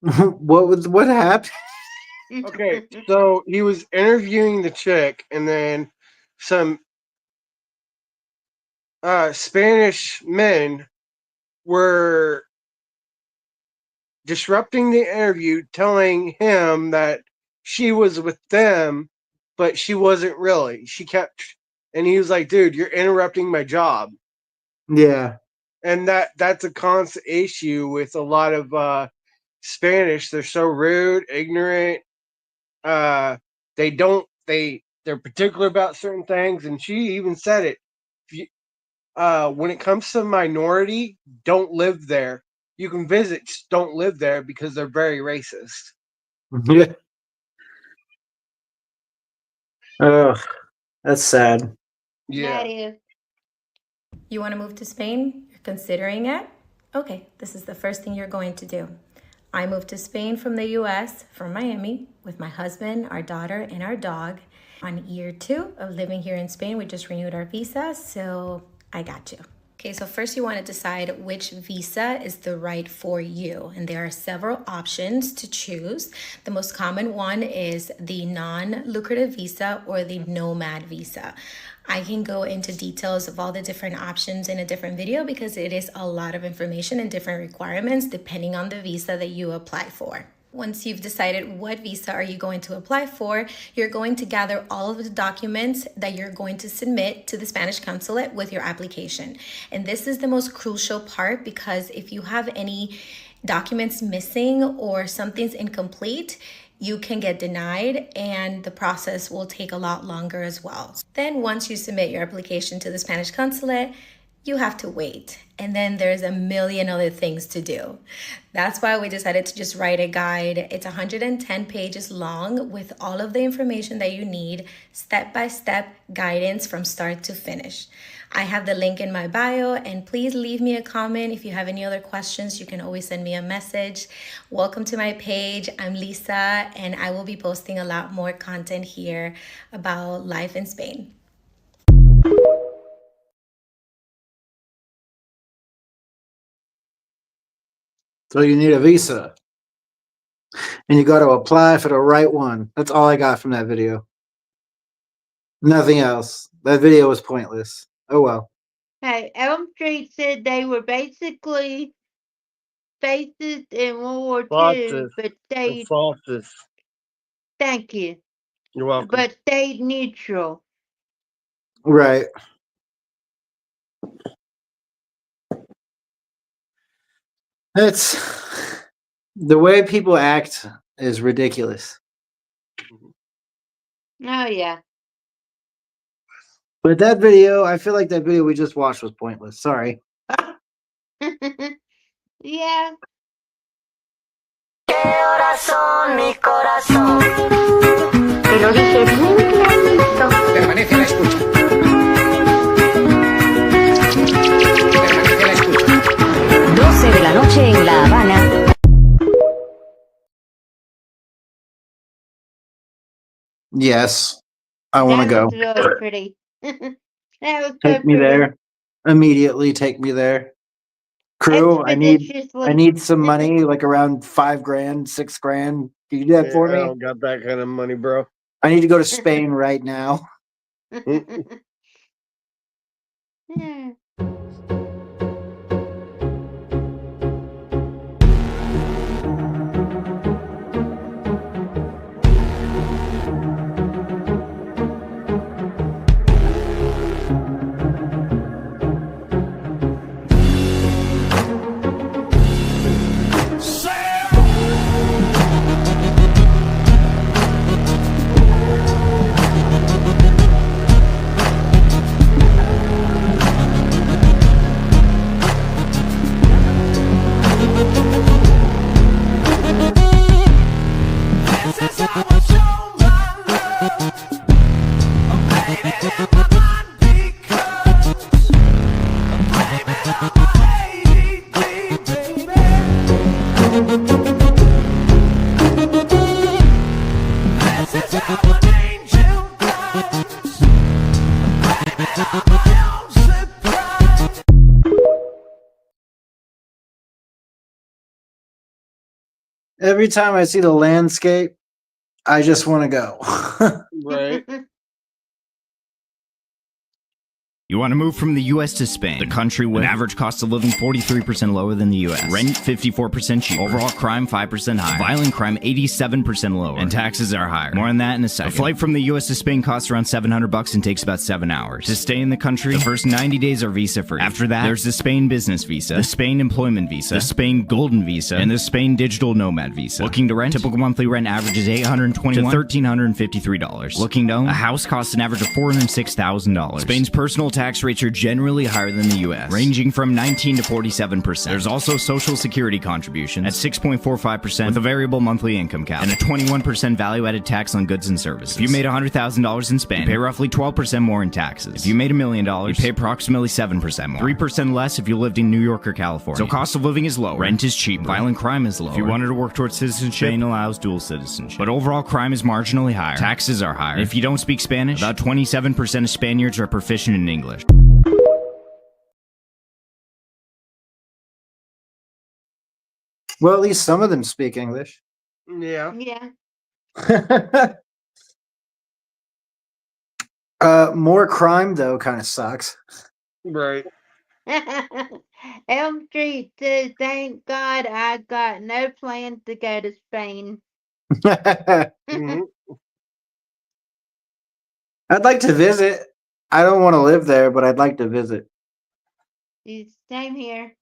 What happened? Okay, so he was interviewing the chick, and then some Spanish men were disrupting the interview, telling him that she was with them, but she wasn't really. She kept, and he was like, "Dude, you're interrupting my job." Yeah. And that's a constant issue with a lot of Spanish. They're so rude, ignorant. They're particular about certain things, and she even said it. When it comes to minority, don't live there. You can visit, just don't live there because they're very racist. Yeah. Oh, that's sad. Yeah. That is. You want to move to Spain? You're considering it? Okay, this is the first thing you're going to do. I moved to Spain from the US, from Miami, with my husband, our daughter, and our dog. On year 2 of living here in Spain, we just renewed our visa, so I got you. Okay, so first you want to decide which visa is the right for you. And there are several options to choose. The most common one is the non-lucrative visa or the nomad visa. I can go into details of all the different options in a different video because it is a lot of information and different requirements depending on the visa that you apply for. Once you've decided what visa are you going to apply for, you're going to gather all of the documents that you're going to submit to the Spanish consulate with your application. And this is the most crucial part because if you have any documents missing or something's incomplete, you can get denied and the process will take a lot longer as well. Then once you submit your application to the Spanish consulate, you have to wait. And then there's a million other things to do. That's why we decided to just write a guide. It's 110 pages long with all of the information that you need, step-by-step guidance from start to finish. I have the link in my bio, and please leave me a comment. If you have any other questions, you can always send me a message. Welcome to my page. I'm Lisa, and I will be posting a lot more content here about life in Spain. So you need a visa. and you got to apply for the right one. That's all I got from that video. Nothing else. That video was pointless. Oh well. Hey, Elm Street said they were basically fascist in World War II, Fascist. but They're stayed. fascist. Thank you. You're welcome. But stayed neutral. Right. It's the way people act is ridiculous. Oh yeah. But that video, I feel like that video we just watched was pointless. Sorry. Yeah. Permanece a la escucha. Permanece a la escucha. 12 de la noche en La Habana. Yes. I want to That go. was really pretty. That was so Take me pretty. there. Immediately take me there. Crew, I need Expeditiously. some money, like around $5 grand, $6 grand. Can you do that for I me? don't got that kind of money, bro. I need to go to Spain right now. Yeah. Every time I see the landscape, I just want to go. Right. You want to move from the US to Spain, the country with an average cost of living 43% lower than the US, rent 54% cheaper, overall crime 5% higher, violent crime 87% lower, and taxes are higher. More on that in a second. A flight from the US to Spain costs around $700 and takes about 7 hours. To stay in the country, the first 90 days are visa free. After that, there's the Spain Business Visa, the Spain Employment Visa, the Spain Golden Visa, and the Spain Digital Nomad Visa. Looking to rent? Typical monthly rent averages $821 to $1,353. Looking to own? A house costs an average of $406,000. Spain's personal tax rates are generally higher than the US, ranging from 19 to 47%. There's also social security contributions at 6.45% with a variable monthly income cap and a 21% value-added tax on goods and services. If you made $100,000 in Spain, you pay roughly 12% more in taxes. If you made $1 million, you pay approximately 7% more. 3% less if you lived in New York or California. So cost of living is low, rent is cheap, violent crime is low. If you wanted to work towards citizenship, Spain allows dual citizenship. But overall crime is marginally higher. Taxes are higher. And if you don't speak Spanish, about 27% of Spaniards are proficient in English. Well, at least some of them speak English. Yeah. Yeah. More crime though kind of sucks. Right. Elm Street says, thank God I got no plans to go to Spain. Mhm. I'd like to visit. I don't want to live there, but I'd like to visit. Same here.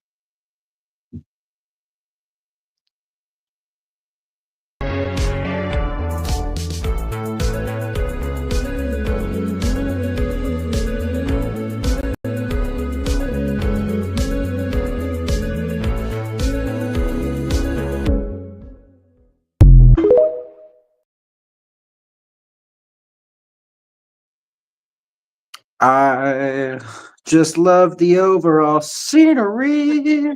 I just love the overall scenery.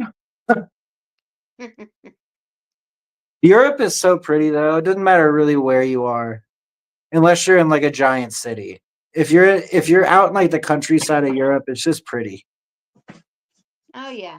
Europe is so pretty though. It doesn't matter really where you are, unless you're in like a giant city. If you're out in like the countryside of Europe, it's just pretty. Oh yeah.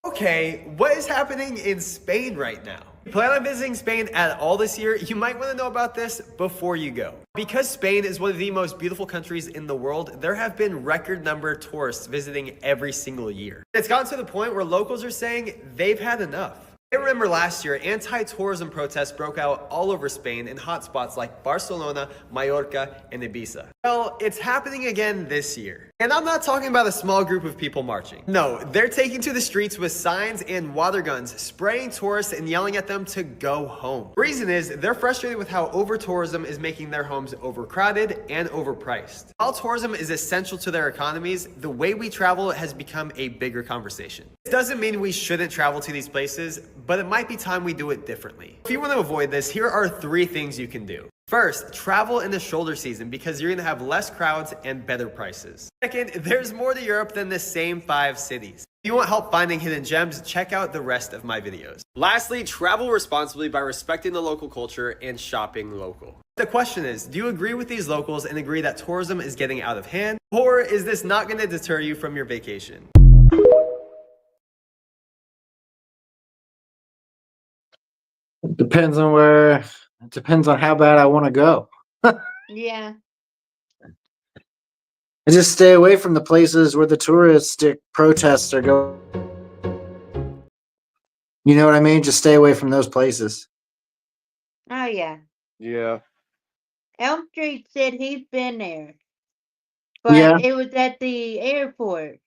Okay, what is happening in Spain right now? Plan on visiting Spain at all this year, you might want to know about this before you go. Because Spain is one of the most beautiful countries in the world, there have been record number of tourists visiting every single year. It's gotten to the point where locals are saying they've had enough. I remember last year, anti-tourism protests broke out all over Spain in hotspots like Barcelona, Mallorca, and Ibiza. Well, it's happening again this year. And I'm not talking about a small group of people marching. No, they're taking to the streets with signs and water guns, spraying tourists and yelling at them to go home. The reason is they're frustrated with how over-tourism is making their homes overcrowded and overpriced. While tourism is essential to their economies, the way we travel has become a bigger conversation. This doesn't mean we shouldn't travel to these places, but it might be time we do it differently. If you want to avoid this, here are 3 things you can do. First, travel in the shoulder season because you're going to have less crowds and better prices. Second, there's more to Europe than the same 5 cities. If you want help finding hidden gems, check out the rest of my videos. Lastly, travel responsibly by respecting the local culture and shopping local. The question is, do you agree with these locals and agree that tourism is getting out of hand? Or is this not going to deter you from your vacation? Depends on how bad I want to go. Yeah. I just stay away from the places where the touristic protests are going. You know what I mean? Just stay away from those places. Oh, yeah. Yeah. Elm Street said he's been there. But Yeah. it was at the airport.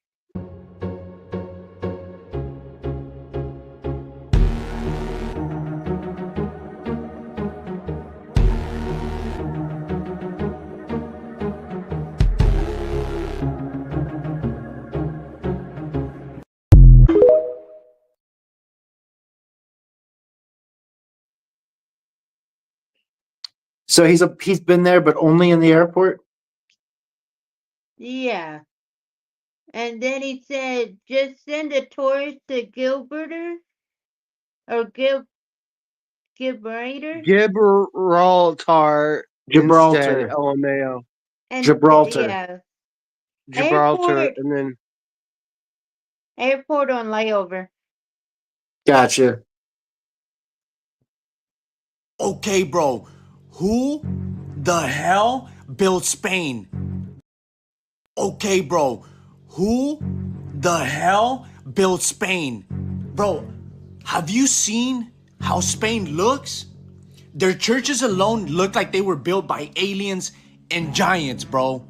So he's been there, but only in the airport. Yeah. And then he said, just send a tourist to Gibraltar or Gibraltar. Gibraltar. Gibraltar. Instead, LMAO. And Gibraltar. Yeah. Gibraltar, Airport. and then Airport on layover. Gotcha. Okay, bro. Who the hell built Spain? Okay, bro. Who the hell built Spain? Bro, have you seen how Spain looks? Their churches alone look like they were built by aliens and giants, bro.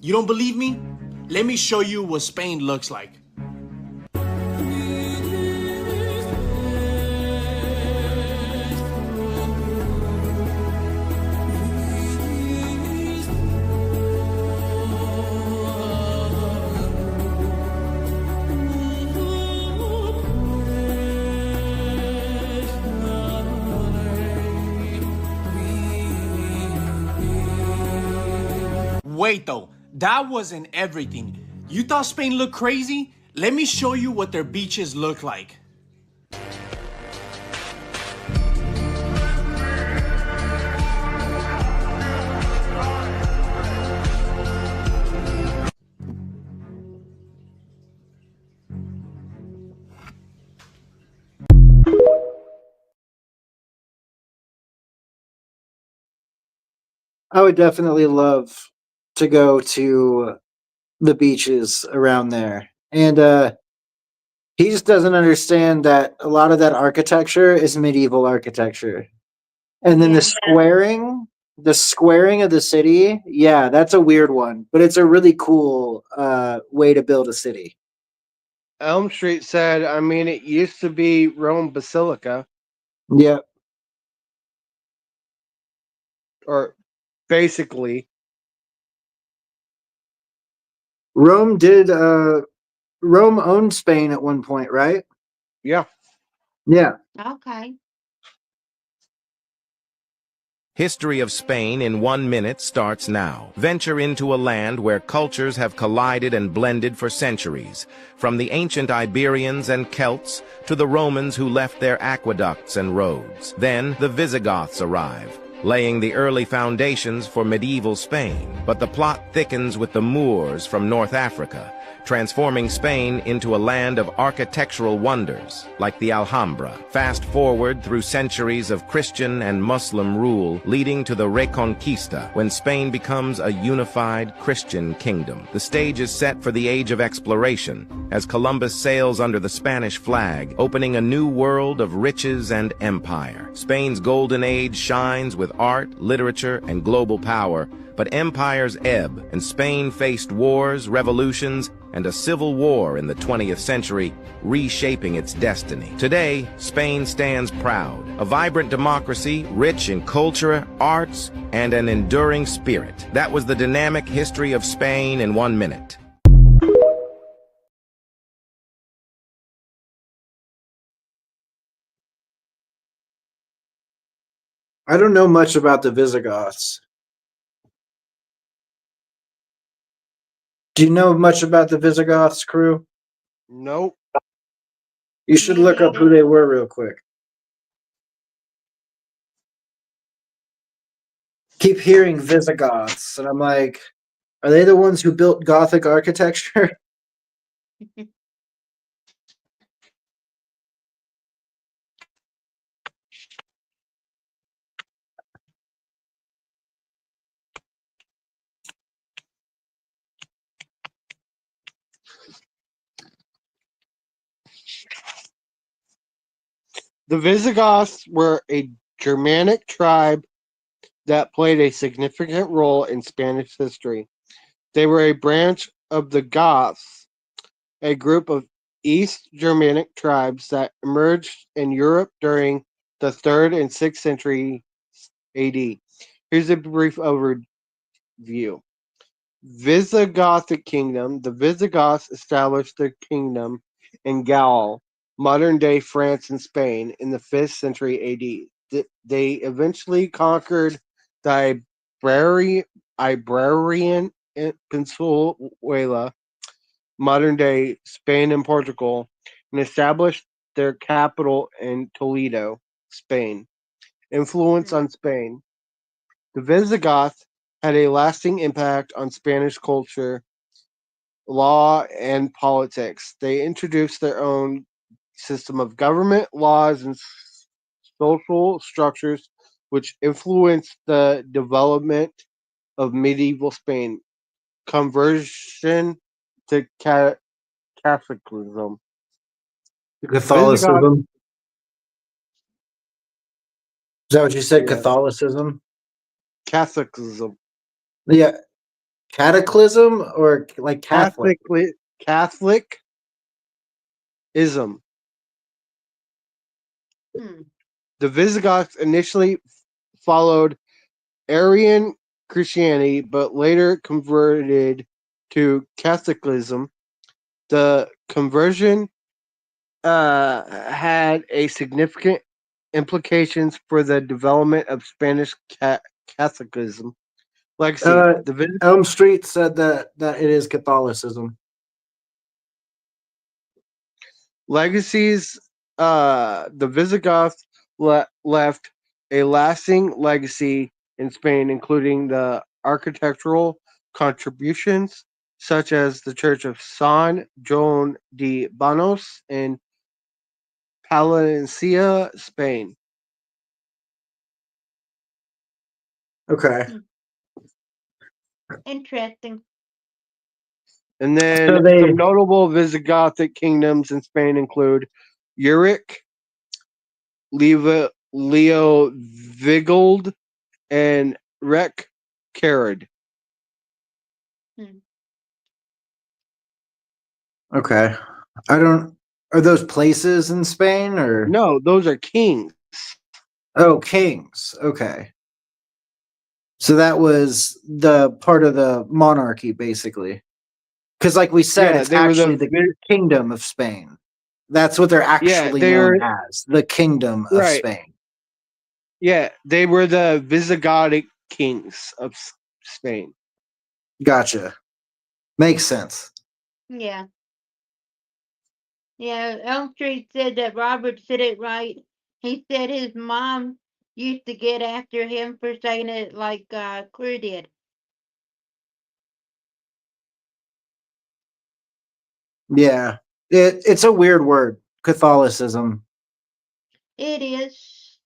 You don't believe me? Let me show you what Spain looks like. Wait though, that wasn't everything. You thought Spain looked crazy? Let me show you what their beaches look like. I would definitely love to go to the beaches around there. And he just doesn't understand that a lot of that architecture is medieval architecture. And then the squaring of the city, yeah, that's a weird one, but it's a really cool way to build a city. Elm Street said, I mean, it used to be Rome Basilica, Yeah. or basically. Rome owned Spain at one point, right? Yeah. Yeah. Okay. History of Spain in 1 minute starts now. Venture into a land where cultures have collided and blended for centuries, from the ancient Iberians and Celts to the Romans who left their aqueducts and roads. Then the Visigoths arrive, laying the early foundations for medieval Spain. But the plot thickens with the Moors from North Africa, transforming Spain into a land of architectural wonders, like the Alhambra. Fast forward through centuries of Christian and Muslim rule, leading to the Reconquista, when Spain becomes a unified Christian kingdom. The stage is set for the age of exploration, as Columbus sails under the Spanish flag, opening a new world of riches and empire. Spain's golden age shines with art, literature, and global power, but empires ebb, and Spain faced wars, revolutions, and a civil war in the 20th century, reshaping its destiny. Today, Spain stands proud, a vibrant democracy, rich in culture, arts, and an enduring spirit. That was the dynamic history of Spain in 1 minute. I don't know much about the Visigoths. Do you know much about the Visigoths, crew? Nope. You should look up who they were real quick. Keep hearing Visigoths, and I'm like, are they the ones who built Gothic architecture? The Visigoths were a Germanic tribe that played a significant role in Spanish history. They were a branch of the Goths, a group of East Germanic tribes that emerged in Europe during the 3rd and 6th century AD. Here's a brief overview. Visigothic kingdom. The Visigoths established their kingdom in Gaul, modern-day France and Spain, in the 5th century AD. They eventually conquered the Iberian Peninsula, modern-day Spain and Portugal, and established their capital in Toledo, Spain. Influence on Spain. The Visigoths had a lasting impact on Spanish culture, law, and politics. They introduced their own system of government, laws, and social structures, which influenced the development of medieval Spain. Conversion to Catholicism. Catholicism. Is that what you said? Yes. Catholicism? Catholicism. Yeah. Cataclysm or like Catholic? Catholicism. The Visigoths initially followed Arian Christianity, but later converted to Catholicism. The conversion had a significant implications for the development of Spanish Catholicism. Legacy. Elm Street said that it is Catholicism. Legacies. The Visigoths left a lasting legacy in Spain, including the architectural contributions such as the Church of San Juan de Banos in Palencia, Spain. Okay. Interesting. And then So they- some notable Visigothic kingdoms in Spain include Uric, Leovigold, and Reccared. Okay. Are those places in Spain or? No, those are kings. Oh, kings. Okay. So that was the part of the monarchy, basically. Because, like we said, Yeah, it's they were actually the Kingdom of Spain. That's what they're actually known as, the Kingdom of Right. Spain. Yeah, they were the Visigothic kings of Spain. Gotcha. Makes sense. Yeah. Yeah, Elm Street said that Robert said it right. He said his mom used to get after him for saying it like Crew did. Yeah. It's a weird word, Catholicism. It is.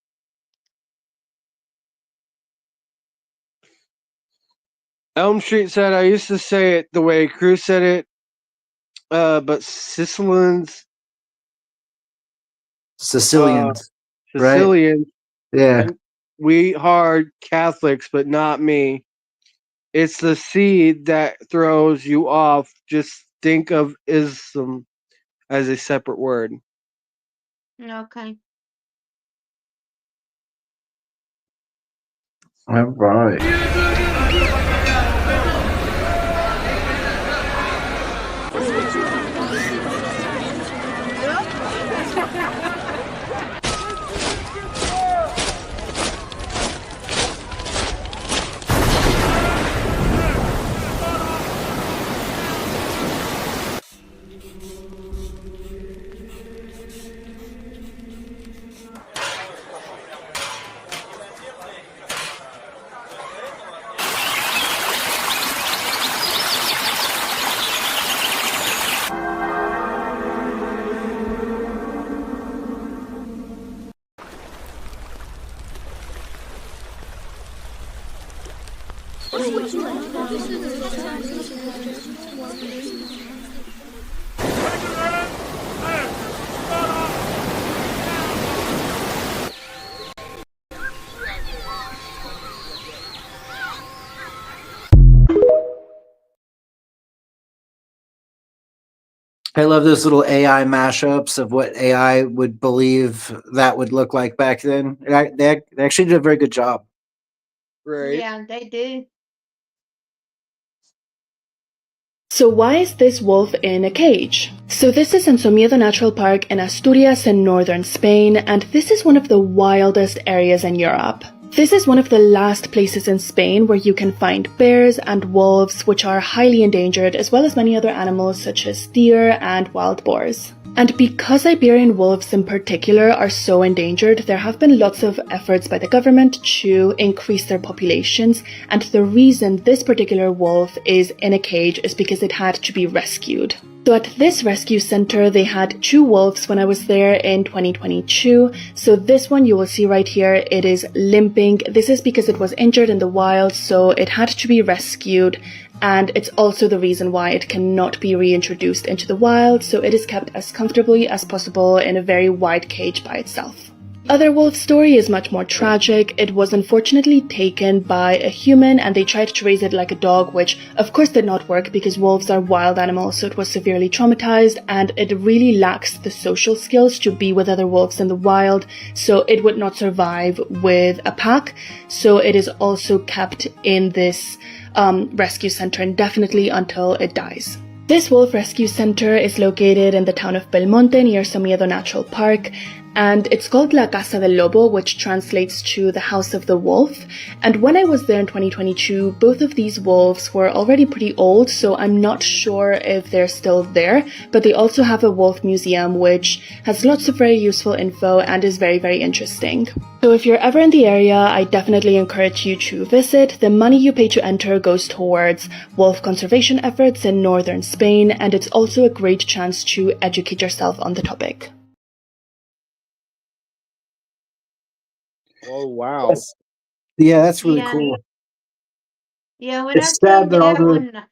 Elm Street said I used to say it the way Cruz said it, but Sicilians, Sicilians, right? Sicilians, Yeah. we hard Catholics, but not me. It's the seed that throws you off. Just think of ism as a separate word. Okay. All right. I love those little AI mashups of what AI would believe that would look like back then. They actually did a very good job. Right. Yeah, they do. So why is this wolf in a cage? So this is Ensomiedo Natural Park in Asturias in northern Spain, and this is one of the wildest areas in Europe. This is one of the last places in Spain where you can find bears and wolves, which are highly endangered, as well as many other animals such as deer and wild boars. And because Iberian wolves in particular are so endangered, there have been lots of efforts by the government to increase their populations, and the reason this particular wolf is in a cage is because it had to be rescued. So at this rescue center, they had 2 wolves when I was there in 2022. So this one you will see right here, it is limping. This is because it was injured in the wild, so it had to be rescued. And it's also the reason why it cannot be reintroduced into the wild, so it is kept as comfortably as possible in a very wide cage by itself. Other wolf story is much more tragic. It was unfortunately taken by a human and they tried to raise it like a dog, which of course did not work because wolves are wild animals, so it was severely traumatized and it really lacks the social skills to be with other wolves in the wild, so it would not survive with a pack. So it is also kept in this rescue center indefinitely until it dies. This wolf rescue center is located in the town of Belmonte near Somiedo Natural Park, and it's called La Casa del Lobo, which translates to the House of the Wolf. And when I was there in 2022, both of these wolves were already pretty old, so I'm not sure if they're still there, but they also have a wolf museum, which has lots of very useful info and is very, very interesting. So if you're ever in the area, I definitely encourage you to visit. The money you pay to enter goes towards wolf conservation efforts in northern Spain, and it's also a great chance to educate yourself on the topic. Oh wow! Yeah, that's really Yeah. cool. Yeah, when It's I sad seen that all that the. one,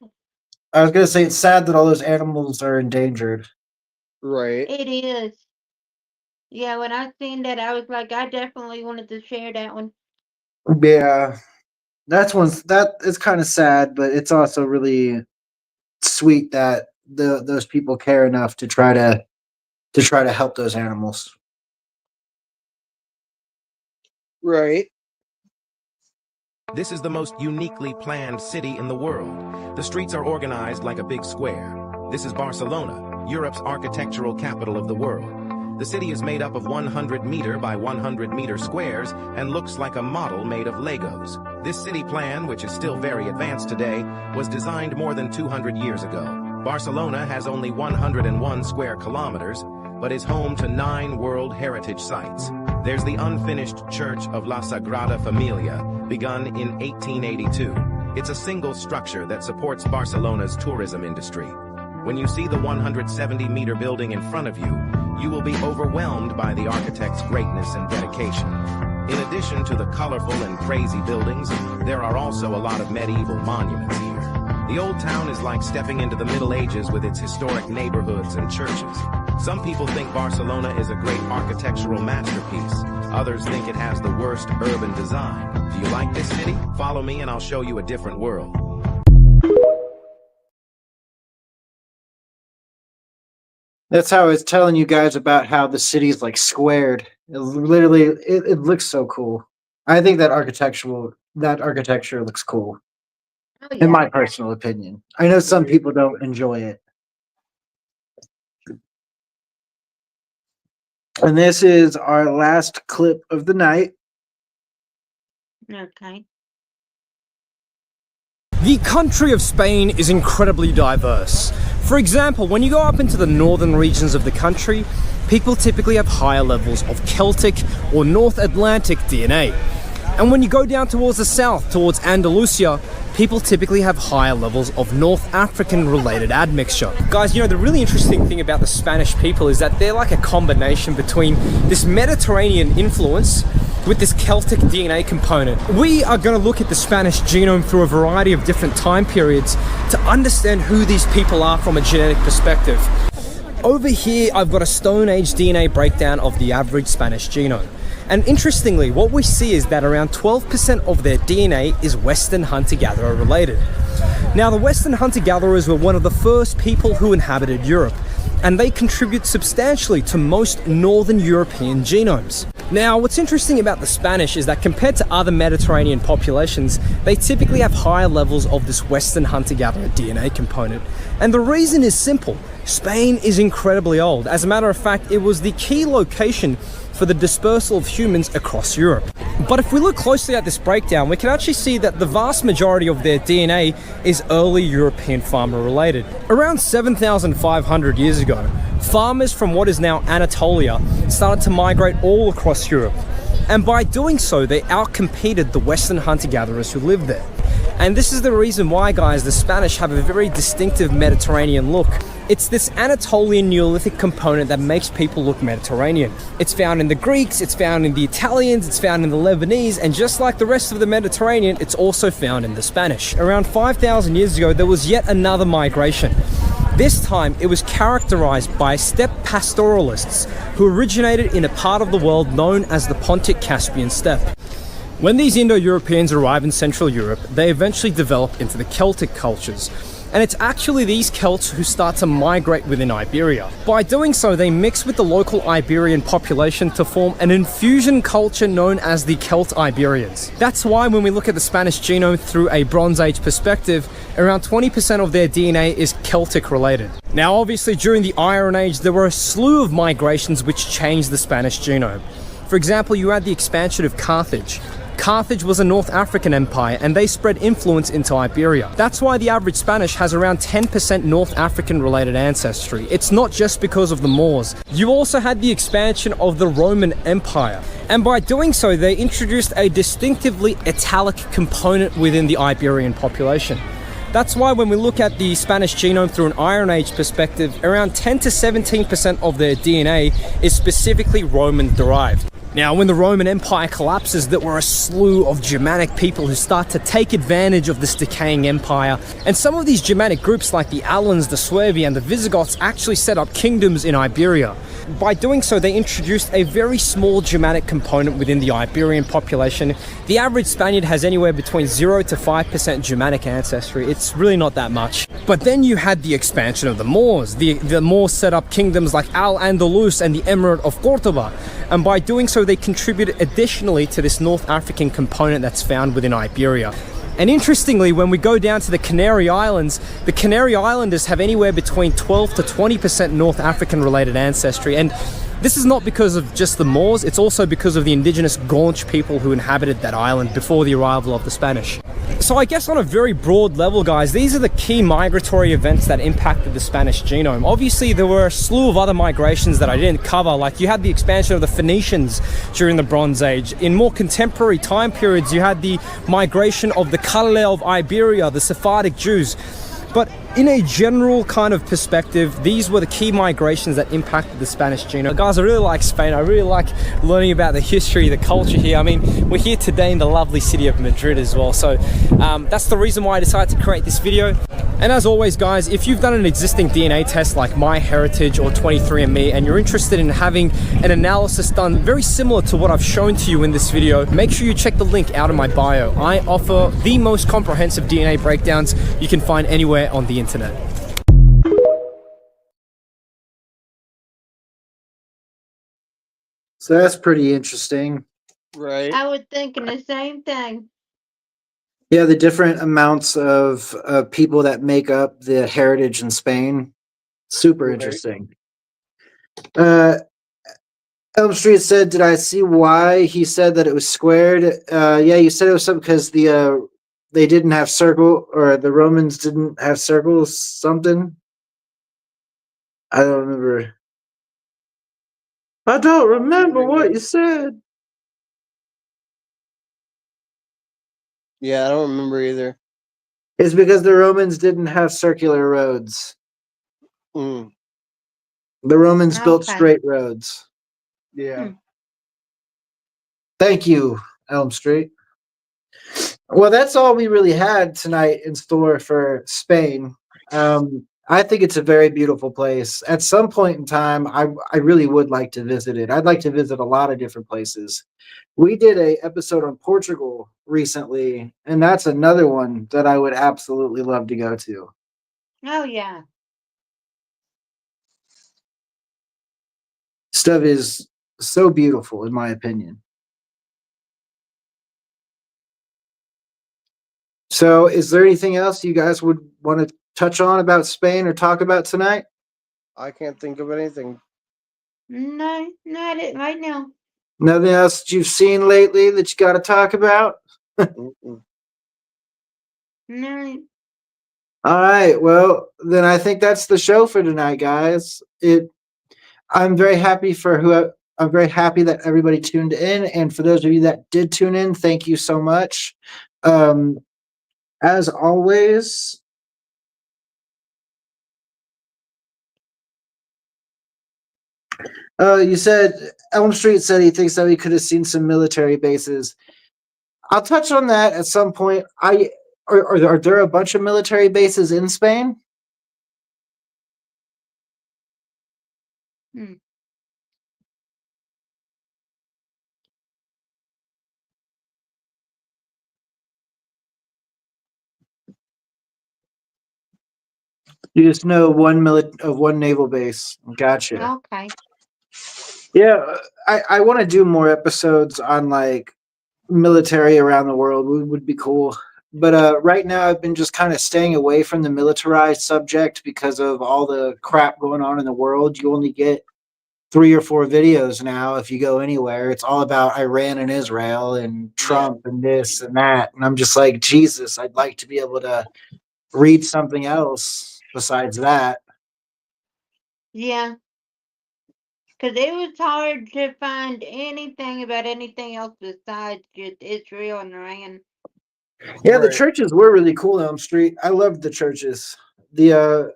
I was gonna say it's sad that all those animals are endangered. Right. it is. Yeah, when I seen that, I was like, I definitely wanted to share that one. Yeah, that is kind of sad, but it's also really sweet that those people care enough to try to help those animals. Right. This is the most uniquely planned city in the world. The streets are organized like a big square. This is Barcelona, Europe's architectural capital of the world. The city is made up of 100-meter by 100-meter squares and looks like a model made of Legos. This city plan, which is still very advanced today, was designed more than 200 years ago. Barcelona has only 101 square kilometers, but is home to 9 World Heritage Sites. There's the unfinished Church of La Sagrada Familia, begun in 1882. It's a single structure that supports Barcelona's tourism industry. When you see the 170-meter building in front of you, you will be overwhelmed by the architect's greatness and dedication. In addition to the colorful and crazy buildings, there are also a lot of medieval monuments here. The old town is like stepping into the Middle Ages with its historic neighborhoods and churches. Some people think Barcelona is a great architectural masterpiece. Others think it has the worst urban design. Do you like this city? Follow me and I'll show you a different world. That's how I was telling you guys about how the city's like squared. It literally, it looks so cool. I think that architecture looks cool. Oh, yeah. In my personal opinion. I know some people don't enjoy it. And this is our last clip of the night. Okay. The country of Spain is incredibly diverse. For example, when you go up into the northern regions of the country, people typically have higher levels of Celtic or North Atlantic DNA. And when you go down towards the south, towards Andalusia, people typically have higher levels of North African related admixture. Guys, you know, the really interesting thing about the Spanish people is that they're like a combination between this Mediterranean influence with this Celtic DNA component. We are going to look at the Spanish genome through a variety of different time periods to understand who these people are from a genetic perspective. Over here, I've got a Stone Age DNA breakdown of the average Spanish genome. And interestingly, what we see is that around 12% of their DNA is Western hunter-gatherer related. Now, the Western hunter-gatherers were one of the first people who inhabited Europe, and they contribute substantially to most Northern European genomes. Now, what's interesting about the Spanish is that compared to other Mediterranean populations, they typically have higher levels of this Western hunter-gatherer DNA component. And the reason is simple. Spain is incredibly old. As a matter of fact, it was the key location for the dispersal of humans across Europe. But if we look closely at this breakdown, we can actually see that the vast majority of their DNA is early European farmer related. Around 7,500 years ago, farmers from what is now Anatolia started to migrate all across Europe. And by doing so, they outcompeted the Western hunter-gatherers who lived there. And this is the reason why, guys, the Spanish have a very distinctive Mediterranean look. It's this Anatolian Neolithic component that makes people look Mediterranean. It's found in the Greeks, it's found in the Italians, it's found in the Lebanese, and just like the rest of the Mediterranean, it's also found in the Spanish. Around 5,000 years ago, there was yet another migration. This time, it was characterized by steppe pastoralists who originated in a part of the world known as the Pontic-Caspian steppe. When these Indo-Europeans arrive in Central Europe, they eventually develop into the Celtic cultures. And it's actually these Celts who start to migrate within Iberia. By doing so, they mix with the local Iberian population to form an infusion culture known as the Celt-Iberians. That's why when we look at the Spanish genome through a Bronze Age perspective, around 20% of their DNA is Celtic related. Now, obviously, during the Iron Age, there were a slew of migrations which changed the Spanish genome. For example, you had the expansion of Carthage. Carthage was a North African empire and they spread influence into Iberia. That's why the average Spanish has around 10% North African related ancestry. It's not just because of the Moors. You also had the expansion of the Roman Empire. And by doing so, they introduced a distinctively Italic component within the Iberian population. That's why when we look at the Spanish genome through an Iron Age perspective, around 10 to 17% of their DNA is specifically Roman derived. Now, when the Roman Empire collapses, there were a slew of Germanic people who start to take advantage of this decaying empire. And some of these Germanic groups like the Alans, the Suevi, and the Visigoths actually set up kingdoms in Iberia. By doing so, they introduced a very small Germanic component within the Iberian population. The average Spaniard has anywhere between 0 to 5% Germanic ancestry. It's really not that much. But then you had the expansion of the Moors. The Moors set up kingdoms like Al-Andalus and the Emirate of Cordoba. And by doing so, they contributed additionally to this North African component that's found within Iberia. And interestingly, when we go down to the Canary Islands, the Canary Islanders have anywhere between 12 to 20% North African related ancestry. And this is not because of just the Moors, it's also because of the indigenous Gaunch people who inhabited that island before the arrival of the Spanish. So I guess on a very broad level, guys, these are the key migratory events that impacted the Spanish genome. Obviously, there were a slew of other migrations that I didn't cover, like you had the expansion of the Phoenicians during the Bronze Age. In more contemporary time periods, you had the migration of the Kalale of Iberia, the Sephardic Jews. But in a general kind of perspective, these were the key migrations that impacted the Spanish genome. Guys, I really like Spain. I really like learning about the history, the culture here. I mean, we're here today in the lovely city of Madrid as well. So that's the reason why I decided to create this video. And as always, guys, if you've done an existing DNA test like MyHeritage or 23andMe and you're interested in having an analysis done very similar to what I've shown to you in this video, make sure you check the link out in my bio. I offer the most comprehensive DNA breakdowns you can find anywhere on the internet. So that's pretty interesting. Right. I was thinking the same thing. Yeah, the different amounts of people that make up the heritage in Spain. Super interesting. Elm Street said, did I see why he said that it was squared? Yeah, you said it was something because they didn't have circle, or the Romans didn't have circles, something. I don't remember. I don't remember what you said. Yeah, I don't remember either. It's because the Romans didn't have circular roads. Mm. The Romans built Okay. straight roads. Yeah. Thank you, Elm Street. Well, that's all we really had tonight in store for Spain. I think it's a very beautiful place. At some point in time, I really would like to visit it. I'd like to visit a lot of different places. We did a episode on Portugal recently, and that's another one that I would absolutely love to go to. Oh yeah. Stuff is so beautiful, in my opinion. So, is there anything else you guys would want to touch on about Spain or talk about tonight? I can't think of anything. No, not it right now. Nothing else that you've seen lately that you got to talk about? Mm-mm. No. All right. Well, then I think that's the show for tonight, guys. I'm very happy I'm very happy that everybody tuned in, and for those of you that did tune in, thank you so much. As always, you said Elm Street said he thinks that we could have seen some military bases. I'll touch on that at some point. Are there a bunch of military bases in Spain? Hmm. You just know one naval base. Gotcha. Okay. Yeah, I want to do more episodes on like military around the world. Would be cool. But right now I've been just kind of staying away from the militarized subject because of all the crap going on in the world. You only get 3 or 4 videos now if you go anywhere. It's all about Iran and Israel and Trump and this and that. And I'm just like, Jesus, I'd like to be able to read something else besides that. Yeah. Because it was hard to find anything about anything else besides just Israel and Iran. Yeah, the churches were really cool, Elm Street. I loved the churches. The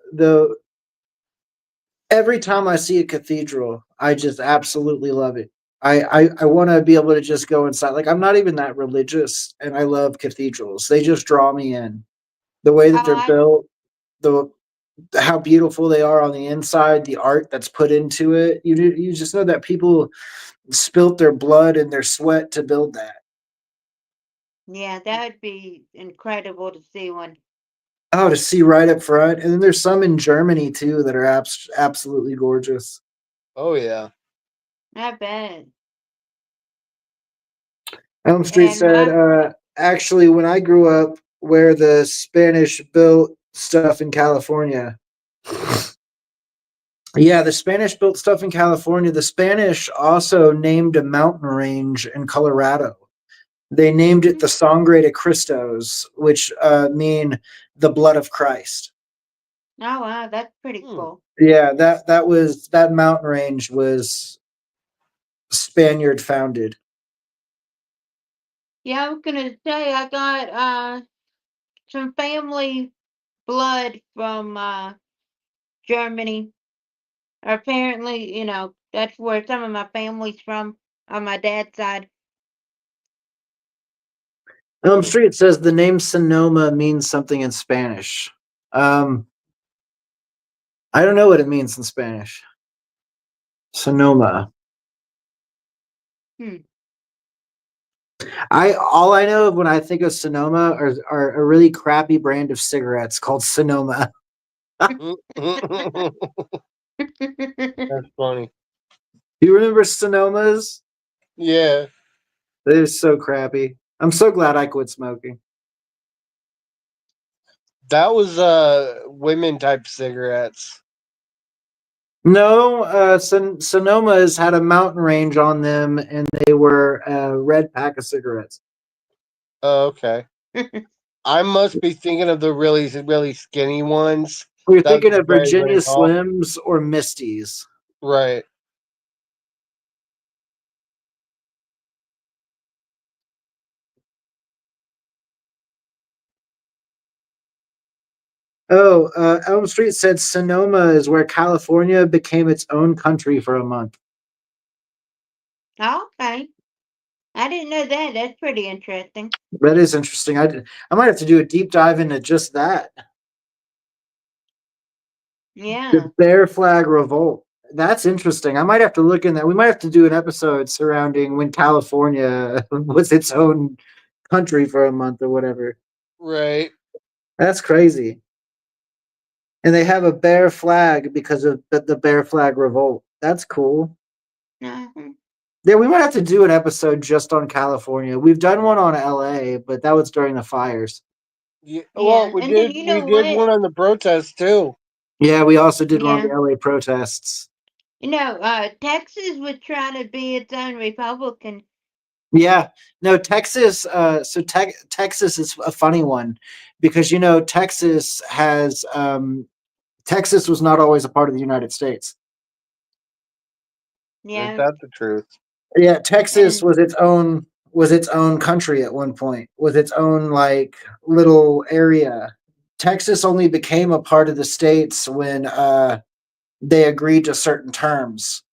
every time I see a cathedral, I just absolutely love it. I want to be able to just go inside. Like, I'm not even that religious, and I love cathedrals. They just draw me in. The way that they're built, how beautiful they are on the inside, the art that's put into it. You just know that people spilt their blood and their sweat to build that. Yeah, that would be incredible to see one. Oh, to see right up front. And then there's some in Germany too that are absolutely gorgeous. Oh yeah. I bet. Elm Street said, actually, when I grew up, where the Spanish built stuff in California. Yeah, the Spanish built stuff in California. The Spanish also named a mountain range in Colorado. They named it the Sangre de Cristos, which mean the blood of Christ. Oh wow, that's pretty cool. Yeah, that mountain range was Spaniard founded. Yeah, I was gonna say I got some family blood from Germany. Apparently, that's where some of my family's from on my dad's side. Elm Street says the name Sonoma means something in Spanish. I don't know what it means in Spanish. Sonoma. All I know when I think of Sonoma are a really crappy brand of cigarettes called Sonoma. That's funny. Do you remember Sonomas? Yeah. They're so crappy. I'm so glad I quit smoking. That was women type cigarettes. No, Sonomas had a mountain range on them, and they were a red pack of cigarettes. Oh, okay. I must be thinking of the really, really skinny ones. We're That thinking was of very, Virginia very tall. Slims or Misties. Right. Oh, Elm Street said Sonoma is where California became its own country for a month. Okay. I didn't know that. That's pretty interesting. That is interesting. I might have to do a deep dive into just that. Yeah. The Bear Flag Revolt. That's interesting. I might have to look in that. We might have to do an episode surrounding when California was its own country for a month or whatever. Right. That's crazy. And they have a bear flag because of the Bear Flag Revolt. That's cool. Mhm. Yeah, we might have to do an episode just on California. We've done one on LA, but that was during the fires. Yeah. Well, we and did. then you We know did what? one on the protest too. Yeah, we also did one on Yeah. the LA protests. Texas was trying to be its own republican. Yeah, no, Texas. Texas is a funny one because Texas has Texas was not always a part of the United States. Ain't Yeah. that the truth? Yeah, Texas And was its own country at one point, with its own like little area. Texas only became a part of the states when they agreed to certain terms.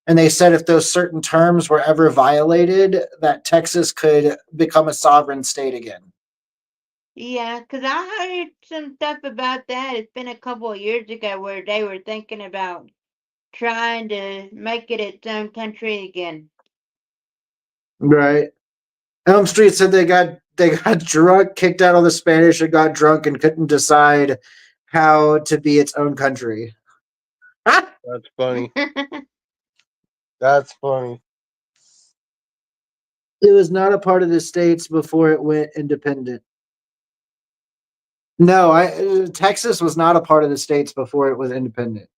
And they said if those certain terms were ever violated, that Texas could become a sovereign state again. yeah, because I heard some stuff about that. It's been a couple of years ago where they were thinking about trying to make it its own country again. Right. Elm Street said they got drunk, kicked out all the Spanish, and got drunk and couldn't decide how to be its own country. That's funny. That's funny. It was not a part of the states before it went independent. No, Texas was not a part of the states before it was independent.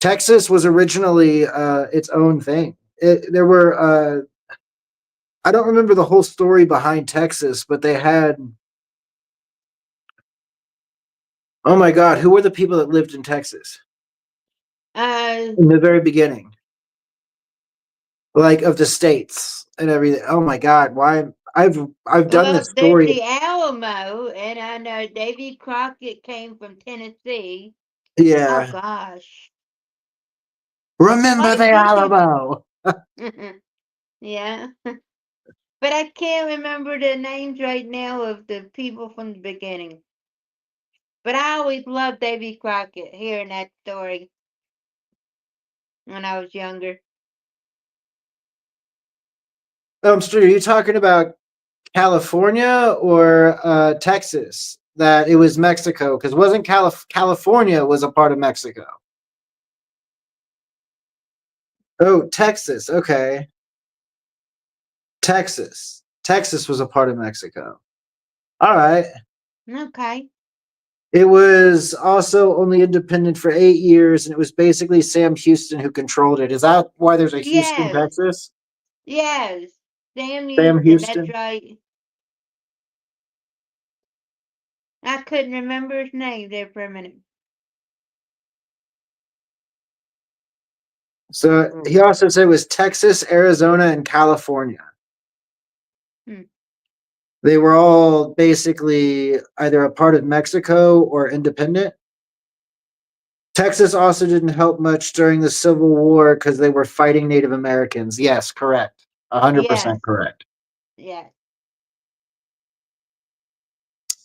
Texas was originally its own thing. There were I don't remember the whole story behind Texas, but they had. Oh my God, who were the people that lived in Texas in the very beginning? Like of the states and everything. Oh my God, why I've done Well, this there's story. the Alamo, and I know Davy Crockett came from Tennessee. Oh Yeah. gosh. Remember Why the did Alamo. Yeah. But I can't remember the names right now of the people from the beginning. But I always loved Davy Crockett, hearing that story when I was younger. Street, are you talking about California or Texas? That it was Mexico, because wasn't California was a part of Mexico? Oh, Texas. Okay. Texas. Texas was a part of Mexico. All right. Okay. It was also only independent for 8 years, and it was basically Sam Houston who controlled it. Is that why there's a Houston, Yes. Texas? Yes. Sam Sam Houston, that's Houston. right. I couldn't remember his name there for a minute. So he also said it was Texas, Arizona, and California. They were all basically either a part of Mexico or independent. Texas also didn't help much during the Civil War because they were fighting Native Americans. Yes, correct. 100% Yes. correct. Yeah.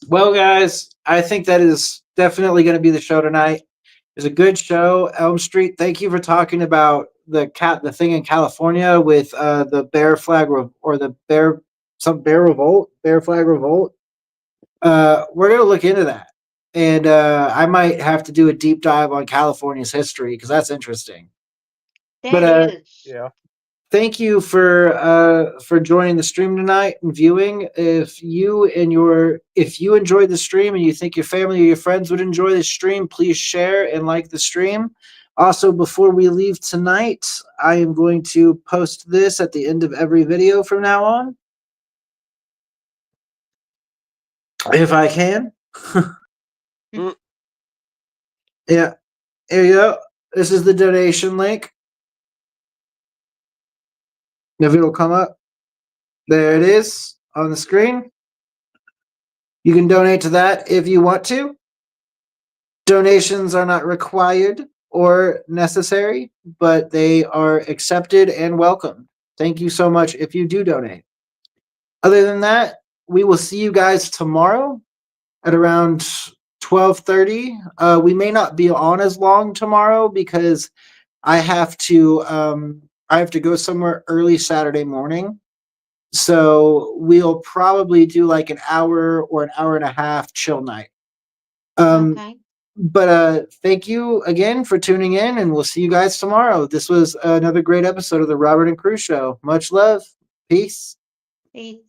Well, guys, I think that is definitely going to be the show tonight. It's a good show. Elm Street, thank you for talking about the thing in California with the bear flag or the bear flag revolt. We're going to look into that. And I might have to do a deep dive on California's history because that's interesting. Yeah. Thank you for joining the stream tonight and viewing. If you enjoyed the stream and you think your family or your friends would enjoy the stream, please share and like the stream. Also, before we leave tonight, I am going to post this at the end of every video from now on, if I can. Yeah, here you go. This is the donation link. If it'll come up, there it is on the screen. You can donate to that if you want to. Donations are not required or necessary, but they are accepted and welcome. Thank you so much if you do donate. Other than that, we will see you guys tomorrow at around 12:30. We may not be on as long tomorrow because I have to go somewhere early Saturday morning. So we'll probably do like an hour or an hour and a half chill night. Okay. But thank you again for tuning in, and we'll see you guys tomorrow. This was another great episode of the Robert and Crew Show. Much love. Peace. Peace.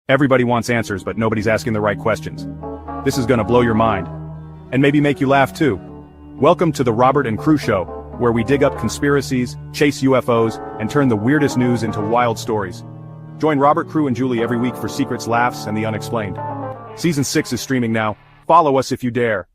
Everybody wants answers, but nobody's asking the right questions. This is gonna blow your mind. And maybe make you laugh too. Welcome to the Robert and Crew Show, where we dig up conspiracies, chase UFOs, and turn the weirdest news into wild stories. Join Robert, Crew, and Julie every week for secrets, laughs, and the unexplained. Season 6 is streaming now. Follow us if you dare.